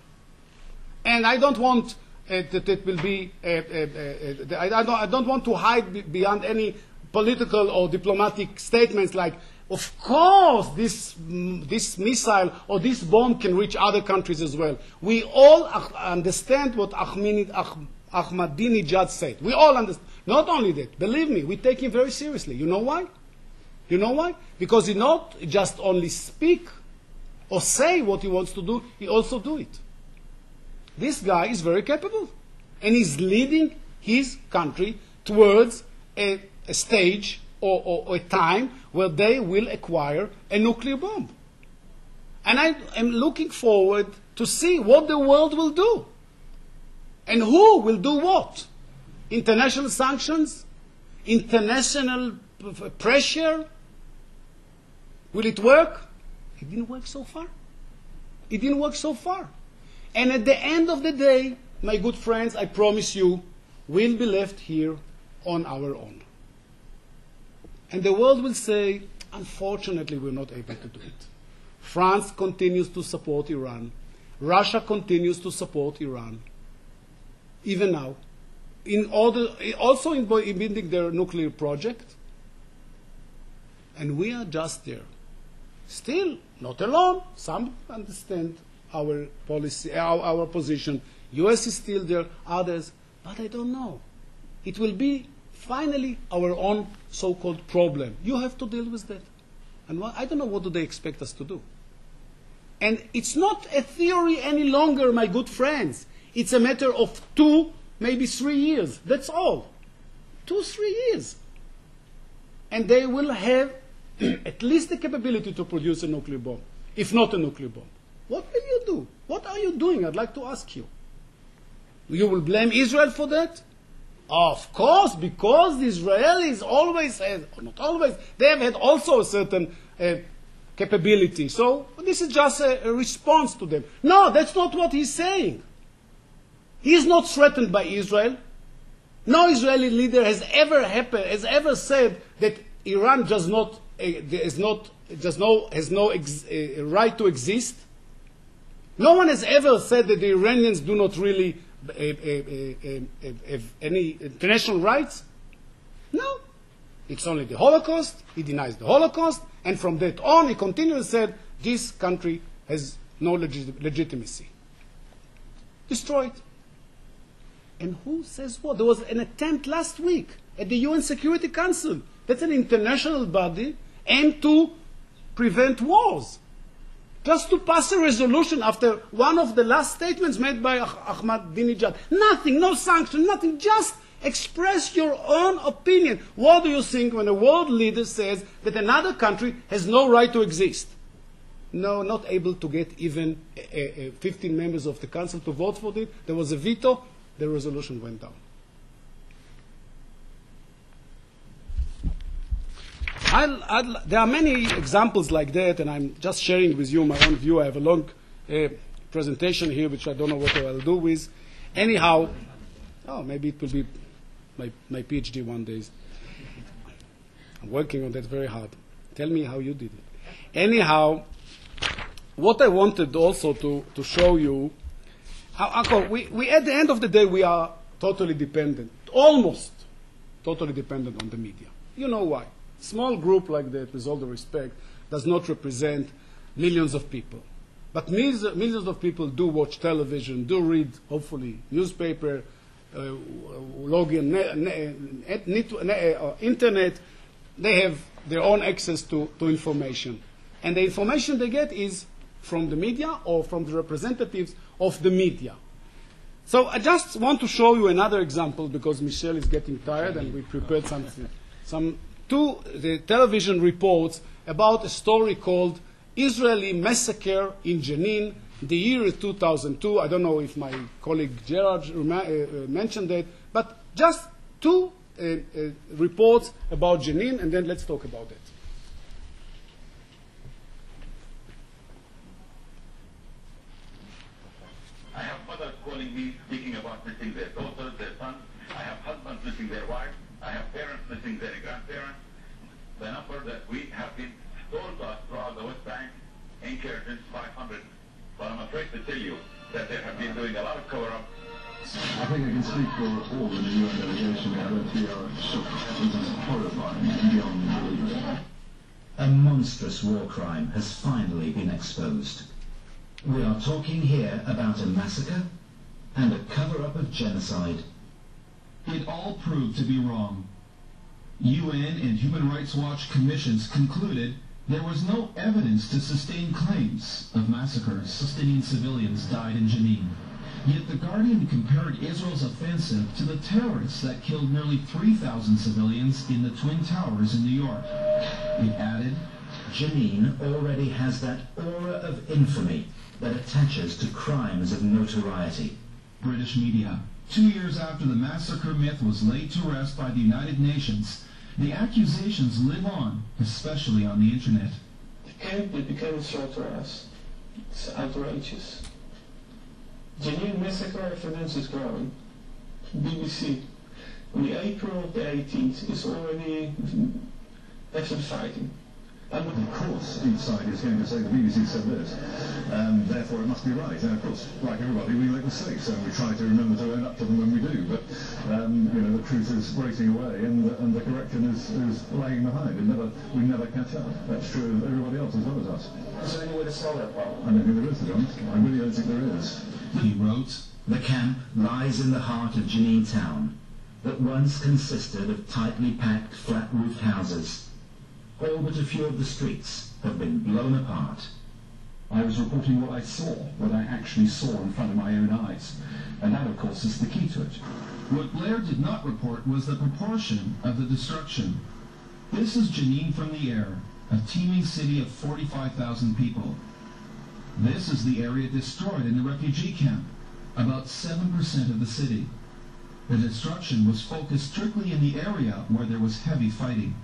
And I don't want that it will be. I don't want to hide beyond any political or diplomatic statements like, of course, this missile or this bomb can reach other countries as well. We all understand what Ahmadinejad said. We all understand. Not only that, believe me, we take him very seriously. You know why? You know why? Because he not just only speak or say what he wants to do, he also do it. This guy is very capable. And he's leading his country towards a stage or a time where they will acquire a nuclear bomb. And I am looking forward to see what the world will do. And who will do what? International sanctions? International pressure? Will it work? It didn't work so far. It didn't work so far. And at the end of the day, my good friends, I promise you, we'll be left here on our own. And the world will say, unfortunately, we're not able to do it. France continues to support Iran. Russia continues to support Iran. Even now. Also in building their nuclear project. And we are just there. Still, not alone. Some understand our policy, our position. US is still there, others. But I don't know. It will be finally our own so-called problem. You have to deal with that. And I don't know what do they expect us to do. And it's not a theory any longer, my good friends. It's a matter of 2, maybe 3 years. That's all. 2, 3 years. And they will have at least the capability to produce a nuclear bomb, if not a nuclear bomb. What will you do? What are you doing? I'd like to ask you. You will blame Israel for that? Of course, because the Israelis always had, or not always, they have had also a certain capability. So this is just a response to them. No, that's not what he's saying. He is not threatened by Israel. No Israeli leader has ever said that Iran has no right to exist. No one has ever said that the Iranians do not really have any international rights. No. It's only the Holocaust. He denies the Holocaust. And from that on, he continually said, this country has no legitimacy. Destroyed. And who says what? There was an attempt last week at the UN Security Council. That's an international body aimed to prevent wars. Just to pass a resolution after one of the last statements made by Ahmadinejad. Nothing, no sanction, nothing. Just express your own opinion. What do you think when a world leader says that another country has no right to exist? No, not able to get even 15 members of the council to vote for it. There was a veto. The resolution went down. There are many examples like that, and I'm just sharing with you my own view. I have a long presentation here, which I don't know what I'll do with. Anyhow, maybe it will be my PhD one day. I'm working on that very hard. Tell me how you did it. Anyhow, what I wanted also to show you, we at the end of the day, we are totally dependent, almost totally dependent on the media. You know why? Small group like that, with all the respect, does not represent millions of people. But millions of people do watch television, do read, hopefully, newspaper, log in, internet. They have their own access to information. And the information they get is from the media or from the representatives of the media. So I just want to show you another example because Michelle is getting tired and we prepared two television reports about a story called Israeli Massacre in Jenin, the year is 2002. I don't know if my colleague Gerard mentioned that, but just two reports about Jenin, and then let's talk about it. I have mothers calling me, speaking about missing their daughters, their sons. I have husbands missing their wives. I have parents missing their grandparents. The number that we have been told to us throughout the West Bank in Kurdish 500. But I'm afraid to tell you that they have been doing a lot of cover-up. I think I can speak for all in the UN delegation now that we are shocked. It is horrifying and beyond belief. A monstrous war crime has finally been exposed. We are talking here about a massacre and a cover-up of genocide. It all proved to be wrong. UN and Human Rights Watch commissions concluded there was no evidence to sustain claims of massacres. Palestinian civilians died in Jenin. Yet The Guardian compared Israel's offensive to the terrorists that killed nearly 3,000 civilians in the Twin Towers in New York. It added, Jenin already has that aura of infamy that attaches to crimes of notoriety. British media. 2 years after the massacre myth was laid to rest by the United Nations, the accusations live on, especially on the internet. The camp that became shown to us. It's outrageous. Jenin massacre evidence is growing. BBC. On the April the 18th is already after the fighting. And of course, each side is going to say the BBC said this, and therefore it must be right. And of course, like everybody, we make mistakes, and we try to remember to own up to them when we do. But you know, the truth is racing away, and the correction is lagging behind. We never catch up. That's true of everybody else as well as us. Is there any way to solve that problem? I don't think there is, to be honest. I really don't think there is. He wrote, The camp lies in the heart of Jenin town, that once consisted of tightly packed flat-roofed houses. All but a few of the streets have been blown apart. I was reporting what I saw, what I actually saw in front of my own eyes. And that, of course, is the key to it. what Blair did not report was the proportion of the destruction. This is Jenin from the air, a teeming city of 45,000 people. This is the area destroyed in the refugee camp, about 7% of the city. The destruction was focused strictly in the area where there was heavy fighting.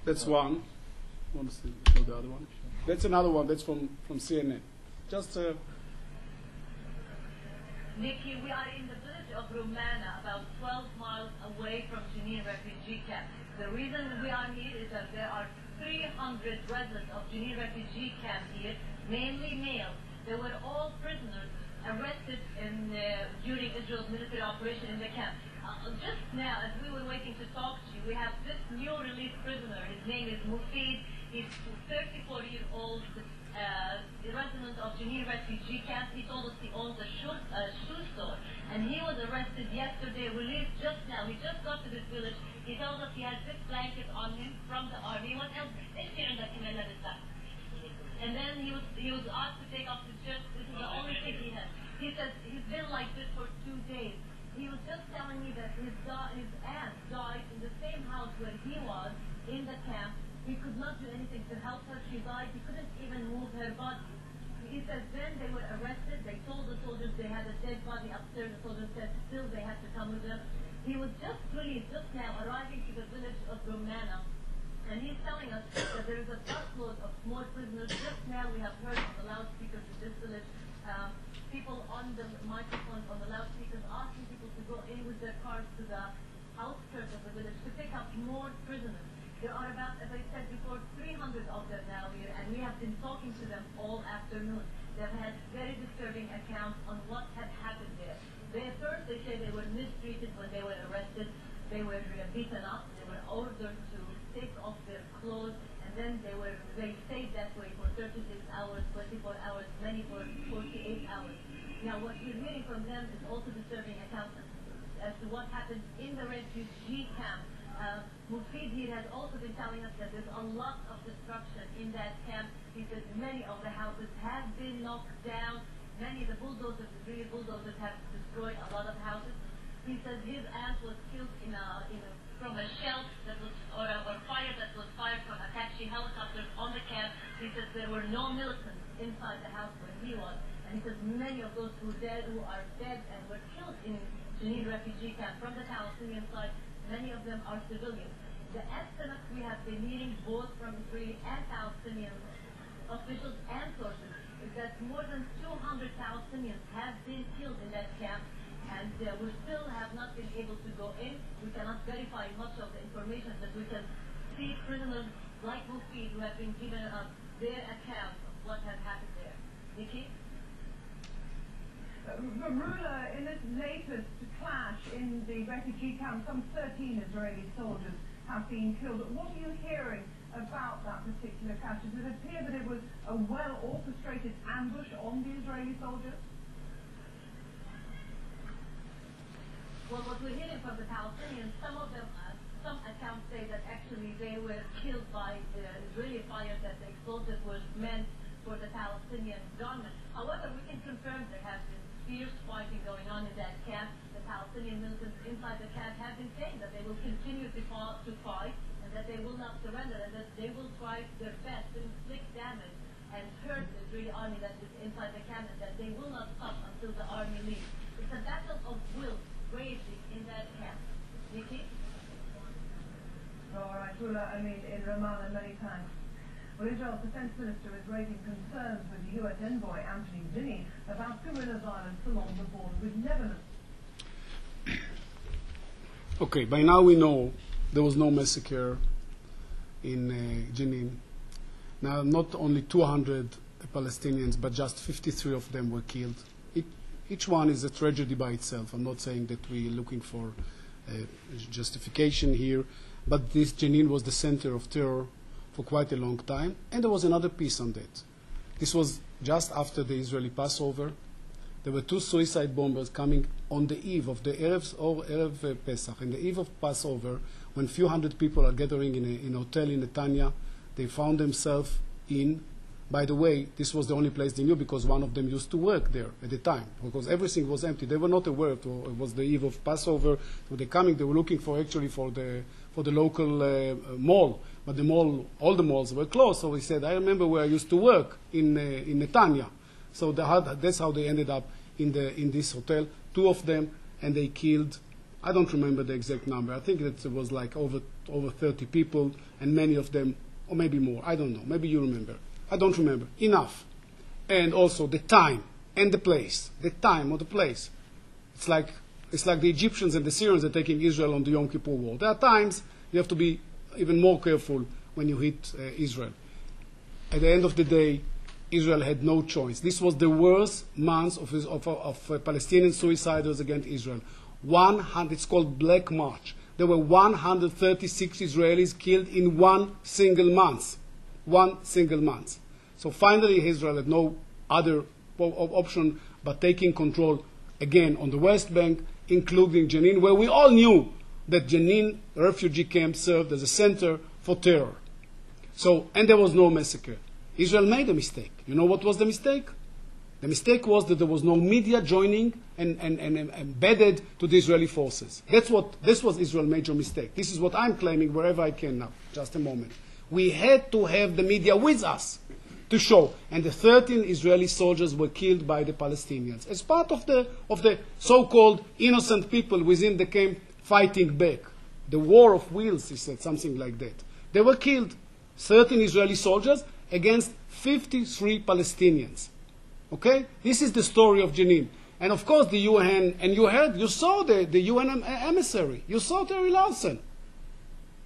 That's one. Want to show the other one? That's another one. That's from CNN. Just Nikki, we are in the village of Romana, about 12 miles away from Jenin refugee camp. The reason we are here is that there are 300 residents of Jenin refugee camp here, mainly males. They were all prisoners arrested during Israel's military operation in the camp. Just now, as we were waiting to talk to you, we have this new released prisoner. His name is Mufid. He's 34-year-old resident of Jenin refugee camp. He told us he owns a shoe store, and he was arrested yesterday, released just now. He just got to this village. He told us he had this blanket on him from the army. What else? And then he was asked to take off his shirt. This is the only thing he has. He says he's been like this for 2 days. He was just telling me that his aunt died in the same house where he was in the camp. He could not do anything to help her. She died. He couldn't even move her body. He says then they were arrested. They told the soldiers they had a dead body upstairs. The soldiers said still they had to come with them. He was just released just now, arriving to the village of Romana. And he's telling us that there is a busload of small prisoners. Just now we have heard on the loudspeakers in this village, people on the microphones, on the loudspeakers, asking people to go in with their cars to the outskirts of the village to pick up more prisoners. There are about, as I said before, 300 of them now here, and we have been talking to them all afternoon. They've had very disturbing accounts on what had happened there. First, they say they were mistreated when they were arrested. They were beaten up. They were ordered to take off their clothes, and then they stayed that way for 36 hours, 24 hours, many for 48 hours. Now, what we're hearing from them is also disturbing accounts as to what happened in the refugee camp. Mufid here has also been telling us that there's a lot of destruction in that camp. He says many of the houses have been knocked down. Many of the bulldozers, the real bulldozers, have destroyed a lot of houses. He says his aunt was killed from a shell that was, or fire that was fired from Apache helicopters on the camp. He says there were no militants inside the house where he was. And he says many of those who are dead and were killed in Jenin refugee camp from the Palestinian side, many of them are civilians. The estimates we have been hearing both from Israeli and Palestinian officials and sources is that more than 200 Palestinians have been killed in that camp, and we still have not been able to go in. We cannot verify much of the information, but we can see prisoners like Mufid who have been given their account of what has happened there. Nikki? Ruler, in this latest clash in the refugee camp, some 13 Israeli soldiers have been killed. What are you hearing about that particular clash? Does it appear that it was a well-orchestrated ambush on the Israeli soldiers? Well, what we're hearing from the Palestinians, some of them, some accounts say that actually they were killed by the Israeli fire, that the explosive was meant for the Palestinian gunmen. However, we can confirm there has been fierce fighting going on in that camp. The Palestinian militants inside the camp have been saying that they will continue to fight and that they will not surrender and that they will try their best to inflict damage and hurt the Israeli army that is inside the camp and that they will not stop until the army leaves. It's a battle of will raging in that camp. Nikki? All right, Rula, I mean, in Ramallah many times. Well, Israel's defense minister is raising concerns with the U.S. envoy, Anthony Zinni, about guerrilla violence along the border with Lebanon. Okay, by now we know there was no massacre in Jenin. Now, not only 200 Palestinians, but just 53 of them were killed. Each one is a tragedy by itself. I'm not saying that we're looking for justification here, but this Jenin was the center of terror for quite a long time, and there was another piece on that. This was just after the Israeli Passover. There were two suicide bombers coming on the eve of the Erev Pesach, in the eve of Passover, when few hundred people are gathering in a hotel in Netanya. They found themselves in, by the way, this was the only place they knew because one of them used to work there at the time, because everything was empty. They were not aware it was the eve of Passover. So they were looking for the local mall, but the mall, all the malls were closed. So he said, I remember where I used to work in Netanya. So that's how they ended up in this hotel, two of them, and they killed, I don't remember the exact number. I think that it was like over 30 people, and many of them, or maybe more, I don't know. Maybe you remember. I don't remember. Enough. And also the time and the place. The time or the place. It's like the Egyptians and the Syrians are taking Israel on the Yom Kippur War. There are times you have to be even more careful when you hit Israel. At the end of the day, Israel had no choice. This was the worst month of Palestinian suicides against Israel. It's called Black March. There were 136 Israelis killed in one single month. One single month. So finally Israel had no other option but taking control again on the West Bank, including Jenin, where we all knew that Jenin refugee camp served as a center for terror. So, and there was no massacre. Israel made a mistake. You know what was the mistake? The mistake was that there was no media joining and embedded to the Israeli forces. This was Israel's major mistake. This is what I'm claiming wherever I can now. Just a moment. We had to have the media with us to show. And the 13 Israeli soldiers were killed by the Palestinians as part of the so-called innocent people within the camp fighting back. The war of wills, he said, something like that. They were killed, 13 Israeli soldiers against 53 Palestinians. Okay? This is the story of Jenin. And of course the UN, and you saw the UN emissary. You saw Terry Larson.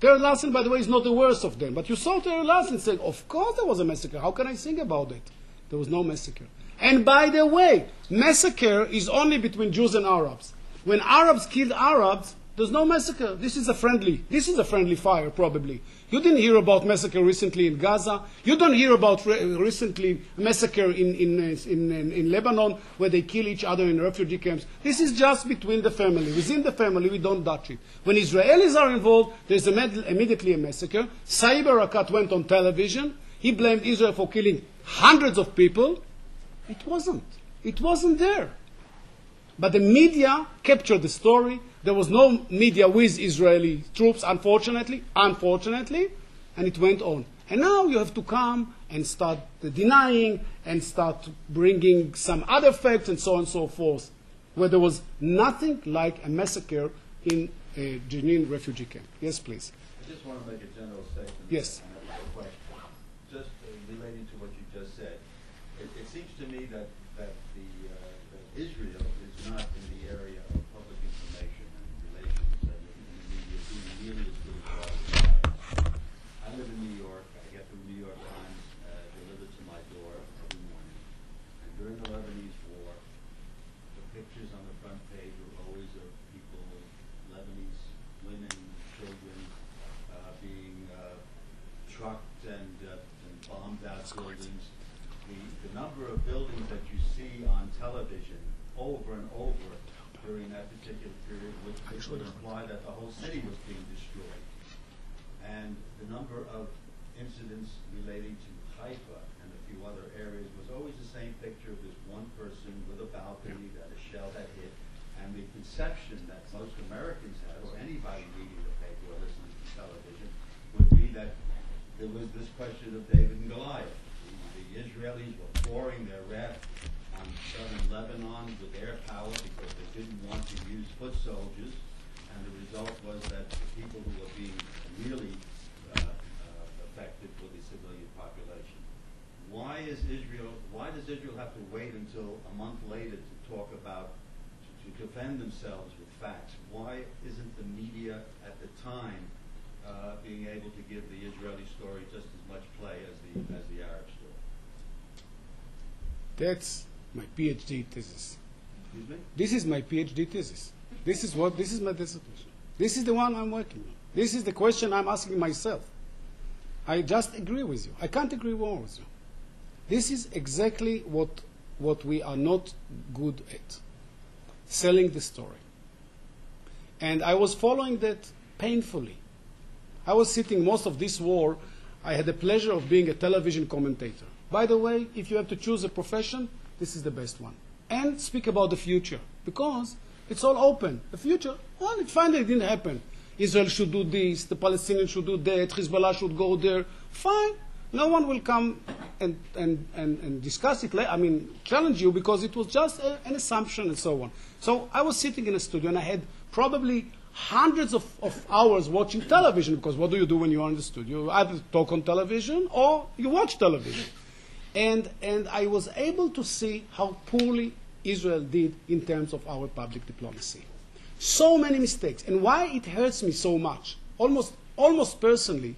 Terry Larson, by the way, is not the worst of them. But you saw Terry Larson saying, of course there was a massacre. How can I think about it? There was no massacre. And by the way, massacre is only between Jews and Arabs. When Arabs killed Arabs, there's no massacre. This is a friendly fire, probably. You didn't hear about massacre recently in Gaza. You don't hear about recently massacre in Lebanon, where they kill each other in refugee camps. This is just between the family. Within the family, we don't touch it. When Israelis are involved, there's immediately a massacre. Saib Erekat went on television. He blamed Israel for killing hundreds of people. It wasn't. It wasn't there. But the media captured the story. There was no media with Israeli troops, unfortunately, and it went on. And now you have to come and start denying and start bringing some other facts and so on and so forth, where there was nothing like a massacre in a Jenin refugee camp. Yes, please. I just want to make a general statement. Yes. And a question. Just relating to what you just said. It seems to me that Israel is not in the area of public information and relations and in the media being nearly as good as well. I live in New York. I get the New York Times delivered to my door every morning. And during the Lebanese war, the number of buildings that you see on television over and over during that particular period would imply that the whole city was being destroyed. And the number of incidents relating to Haifa and a few other areas was always the same picture of this one person with a balcony that a shell had hit. And the conception that most Americans had, or anybody reading the paper or listening to television, would be that there was this question of David and Goliath. The Israelis were pouring their wrath on southern Lebanon with air power because they didn't want to use foot soldiers, and the result was that the people who were being really affected were the civilian population. Why does Israel have to wait until a month later to talk about, to defend themselves with facts? Why isn't the media at the time being able to give the Israeli story just as much play as the Arab story? That's my PhD thesis. Excuse me? This is my PhD thesis. This is my dissertation. This is the one I'm working on. This is the question I'm asking myself. I just agree with you. I can't agree more with you. This is exactly what we are not good at, selling the story. And I was following that painfully. I was sitting most of this war. I had the pleasure of being a television commentator. By the way, if you have to choose a profession, this is the best one. And speak about the future, because it's all open. The future, well, it finally didn't happen. Israel should do this, the Palestinians should do that, Hezbollah should go there. Fine. No one will come and discuss it, challenge you, because it was just an assumption and so on. So I was sitting in a studio, and I had probably hundreds of hours watching television, because what do you do when you are in the studio? You either talk on television or you watch television. And I was able to see how poorly Israel did in terms of our public diplomacy. So many mistakes. And why it hurts me so much, almost personally,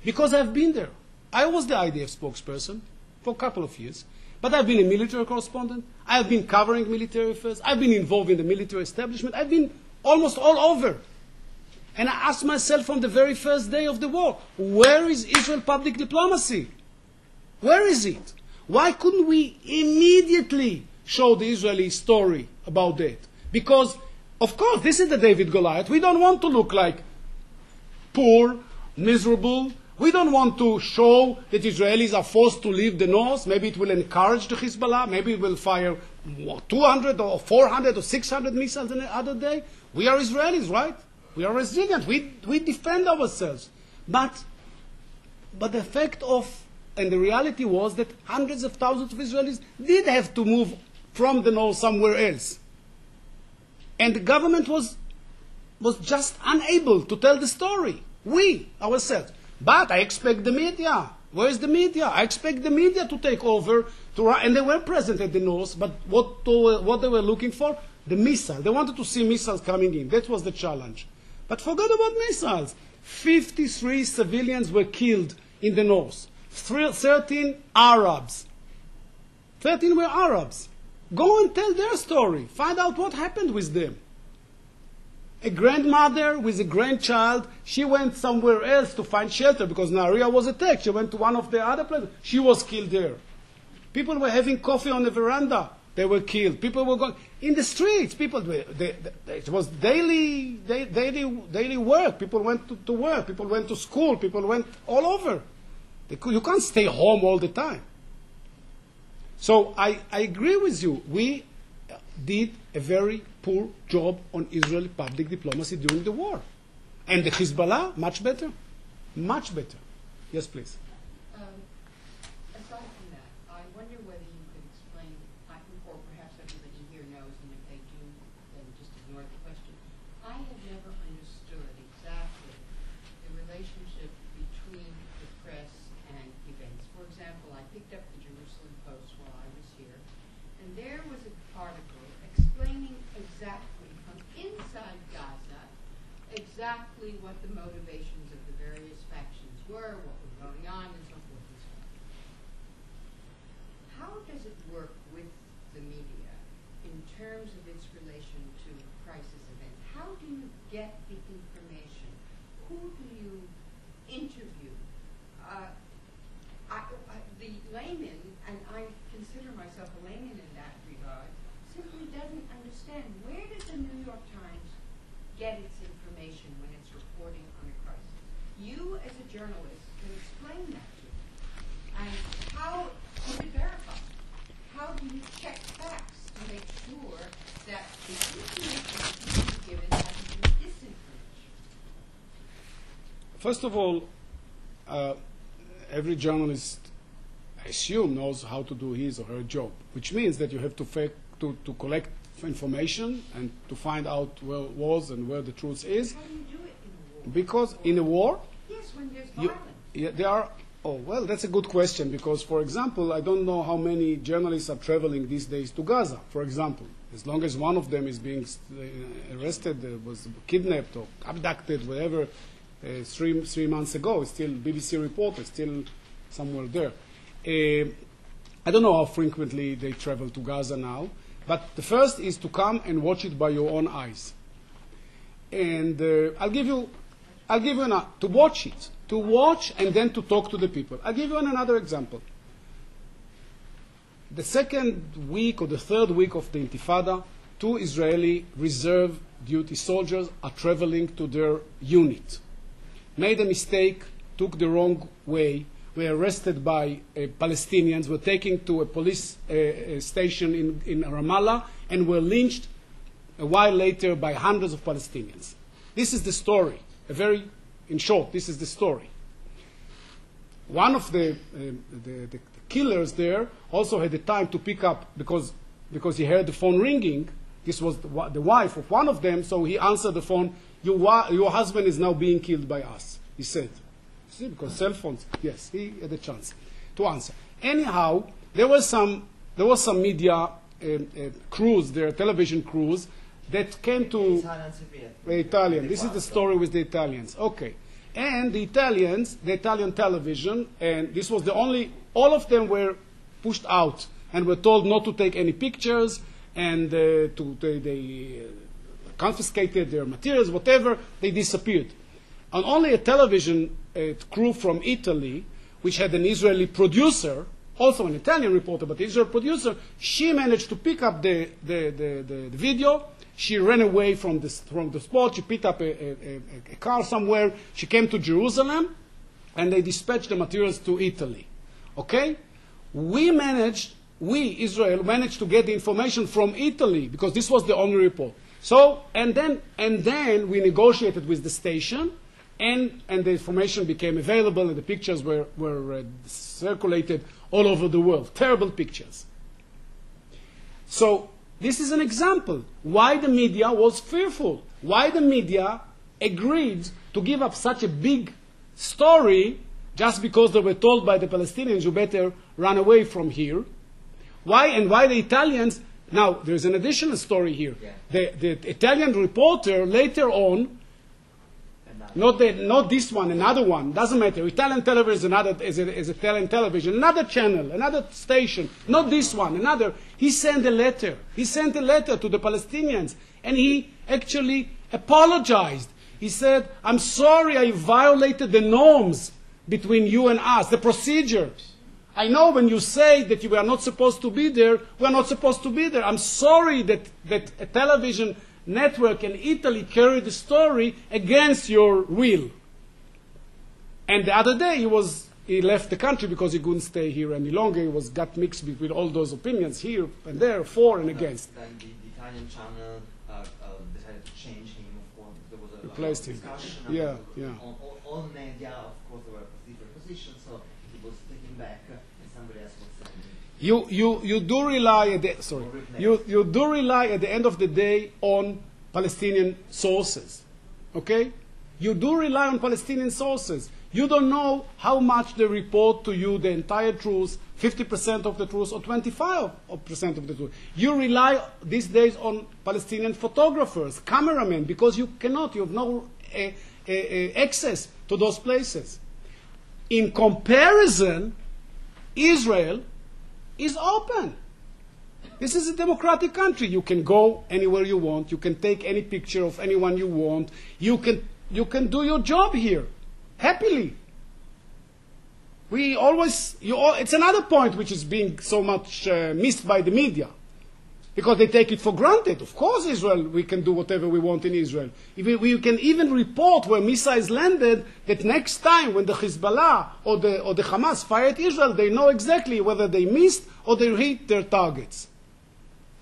because I've been there. I was the IDF spokesperson for a couple of years, but I've been a military correspondent. I've been covering military affairs. I've been involved in the military establishment. I've been almost all over. And I asked myself from the very first day of the war, where is Israel public diplomacy? Where is it? Why couldn't we immediately show the Israeli story about that? Because, of course, this is the David Goliath. We don't want to look like poor, miserable. We don't want to show that Israelis are forced to leave the north. Maybe it will encourage the Hezbollah. Maybe it will fire 200 or 400 or 600 missiles in the other day. We are Israelis, right? We are resilient. We defend ourselves. But the effect of, and the reality was that hundreds of thousands of Israelis did have to move from the north somewhere else. And the government was just unable to tell the story. We, ourselves. But I expect the media. Where is the media? I expect the media to take over, and they were present at the north, but what they were looking for? The missile. They wanted to see missiles coming in. That was the challenge. But forget about missiles. 53 civilians were killed in the north. 13 Arabs. 13 were Arabs. Go and tell their story. Find out what happened with them. A grandmother with a grandchild, she went somewhere else to find shelter because Nahariya was attacked. She went to one of the other places. She was killed there. People were having coffee on the veranda. They were killed. People were going in the streets. It was daily work. People went to work. People went to school. People went all over. You can't stay home all the time. So I agree with you. We did a very poor job on Israeli public diplomacy during the war. And the Hezbollah, much better. Much better. Yes, please. Aside from that, I wonder whether you could explain, or perhaps everybody here knows, and if they do, then just ignore the question. I have never understood exactly the relationship between the press and events. For example, I picked up the Jerusalem Post while I was here, and there was an article explaining exactly from inside Gaza exactly what the motivations of the various factions were, what was going on, and so forth and so on. How does it work with the media in terms of its relation to crisis events? How do you get the information? Who do you interview? The layman, and I consider myself get its information when it's reporting on a crisis. You, as a journalist, can explain that to me. And how do you verify? How do you check facts to make sure that the information that's being given hasn't been disinformation? First of all, every journalist, I assume, knows how to do his or her job, which means that you have to collect information and to find out where it was and where the truth is. How do you do it in a war? Because in a war, Yes, when there's violence. there are. Oh, well, that's a good question because, for example, I don't know how many journalists are traveling these days to Gaza, for example. As long as one of them is being arrested, was kidnapped or abducted, whatever, 3 months ago, it's still BBC reporter, still somewhere there. I don't know how frequently they travel to Gaza now, but the first is to come and watch it by your own eyes. And I'll give you to watch it, to watch and then to talk to the people. I'll give you another example. The second week or the third week of the Intifada, 2 Israeli reserve duty soldiers are traveling to their unit. Made a mistake, took the wrong way, were arrested by Palestinians, were taken to a police station in Ramallah, and were lynched a while later by hundreds of Palestinians. This is the story. In short, this is the story. One of the killers there also had the time to pick up, because he heard the phone ringing. This was the wife of one of them, so he answered the phone. Your husband is now being killed by us, he said. See, because cell phones, yes, he had a chance to answer. Anyhow, there was some media crews, their television crews, that came to Italian. This is the story with the Italians. Okay. And the Italians, the Italian television, and this was the only, all of them were pushed out and were told not to take any pictures, and they confiscated their materials, whatever, they disappeared. And only a television crew from Italy, which had an Israeli producer, also an Italian reporter, but the Israeli producer, she managed to pick up the video. She ran away from the spot. She picked up a car somewhere. She came to Jerusalem, and they dispatched the materials to Italy. Okay? Israel, managed to get the information from Italy, because this was the only report. So, and then we negotiated with the station, and the information became available, and the pictures were circulated all over the world. Terrible pictures. So, this is an example why the media was fearful, why the media agreed to give up such a big story just because they were told by the Palestinians, you better run away from here. Why the Italians, now there's an additional story here. Yeah. The Italian reporter later on, not this one, another one, doesn't matter. Italian television is Italian television, another channel, another station, not this one, another. He sent a letter. He sent a letter to the Palestinians, and he actually apologized. He said, I'm sorry I violated the norms between you and us, the procedures. I know when you say that you are not supposed to be there, we are not supposed to be there. I'm sorry that a television network in Italy carried the story against your will. And the other day he left the country because he couldn't stay here any longer. He got mixed between all those opinions here and there, for and against. Then the Italian channel decided to change him. Of course, there was a replaced him. Discussion. Yeah. On all media, of course, there were different positions, so he was taken back, and somebody else was sending. You do rely you do rely at the end of the day on Palestinian sources, okay? You do rely on Palestinian sources. You don't know how much they report to you the entire truth, 50% of the truth, or 25% of the truth. You rely these days on Palestinian photographers, cameramen, because you have no access to those places. In comparison, Israel is open. This is a democratic country. You can go anywhere you want. You can take any picture of anyone you want. You can do your job here happily. It's another point which is being so much missed by the media. because they take it for granted. Of course, Israel, we can do whatever we want in Israel. We can even report where missiles landed, that next time when the Hezbollah or the Hamas fire at Israel, they know exactly whether they missed or they hit their targets.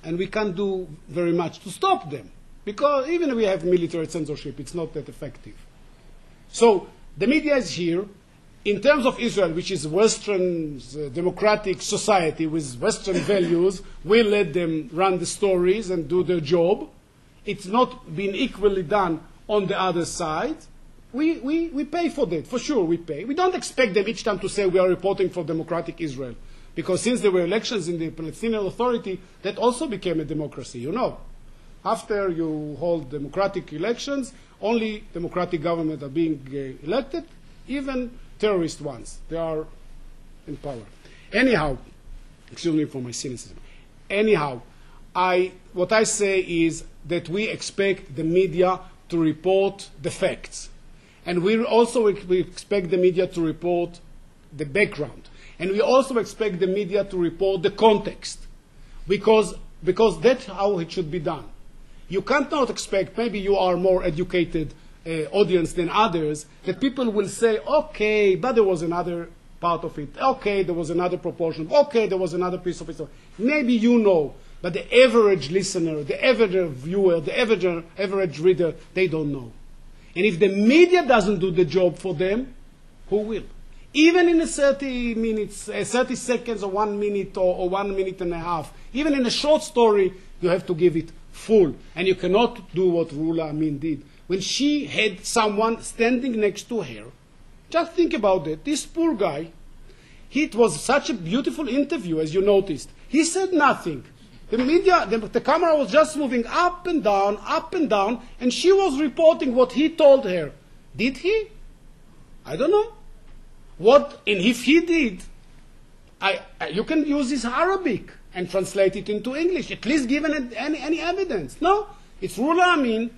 And we can't do very much to stop them, because even if we have military censorship, it's not that effective. So the media is here. In terms of Israel, which is Western democratic society with Western values, we let them run the stories and do their job. It's not been equally done on the other side. We pay for that, for sure we pay. We don't expect them each time to say we are reporting for democratic Israel, because since there were elections in the Palestinian Authority, that also became a democracy, you know. After you hold democratic elections, only democratic governments are being elected, even terrorist ones. They are in power. Anyhow, excuse me for my cynicism. Anyhow, what I say is that we expect the media to report the facts. And we expect the media to report the background. And we also expect the media to report the context. Because that's how it should be done. You can't not expect, maybe you are more educated audience than others, that people will say, okay, but there was another part of it. Okay, there was another proportion. Okay, there was another piece of it. Maybe you know, but the average listener, the average viewer, the average reader, they don't know. And if the media doesn't do the job for them, who will? Even in a 30 minutes, 30 seconds or 1 minute or 1 minute and a half, even in a short story, you have to give it full. And you cannot do what Rula Amin did. When she had someone standing next to her, just think about it. This poor guy, it was such a beautiful interview, as you noticed. He said nothing. The media, the camera was just moving up and down, and she was reporting what he told her. Did he? I don't know. And if he did, you can use his Arabic and translate it into English, at least given any evidence. No, it's Rula Amin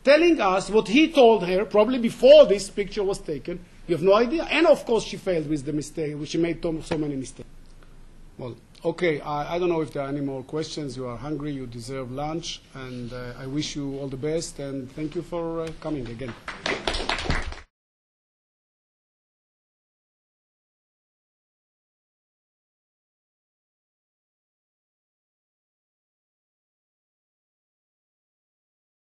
telling us what he told her, probably before this picture was taken. You have no idea. And of course she failed with the mistake, she made so many mistakes. Well, okay, I don't know if there are any more questions. You are hungry, you deserve lunch, and I wish you all the best, and thank you for coming again.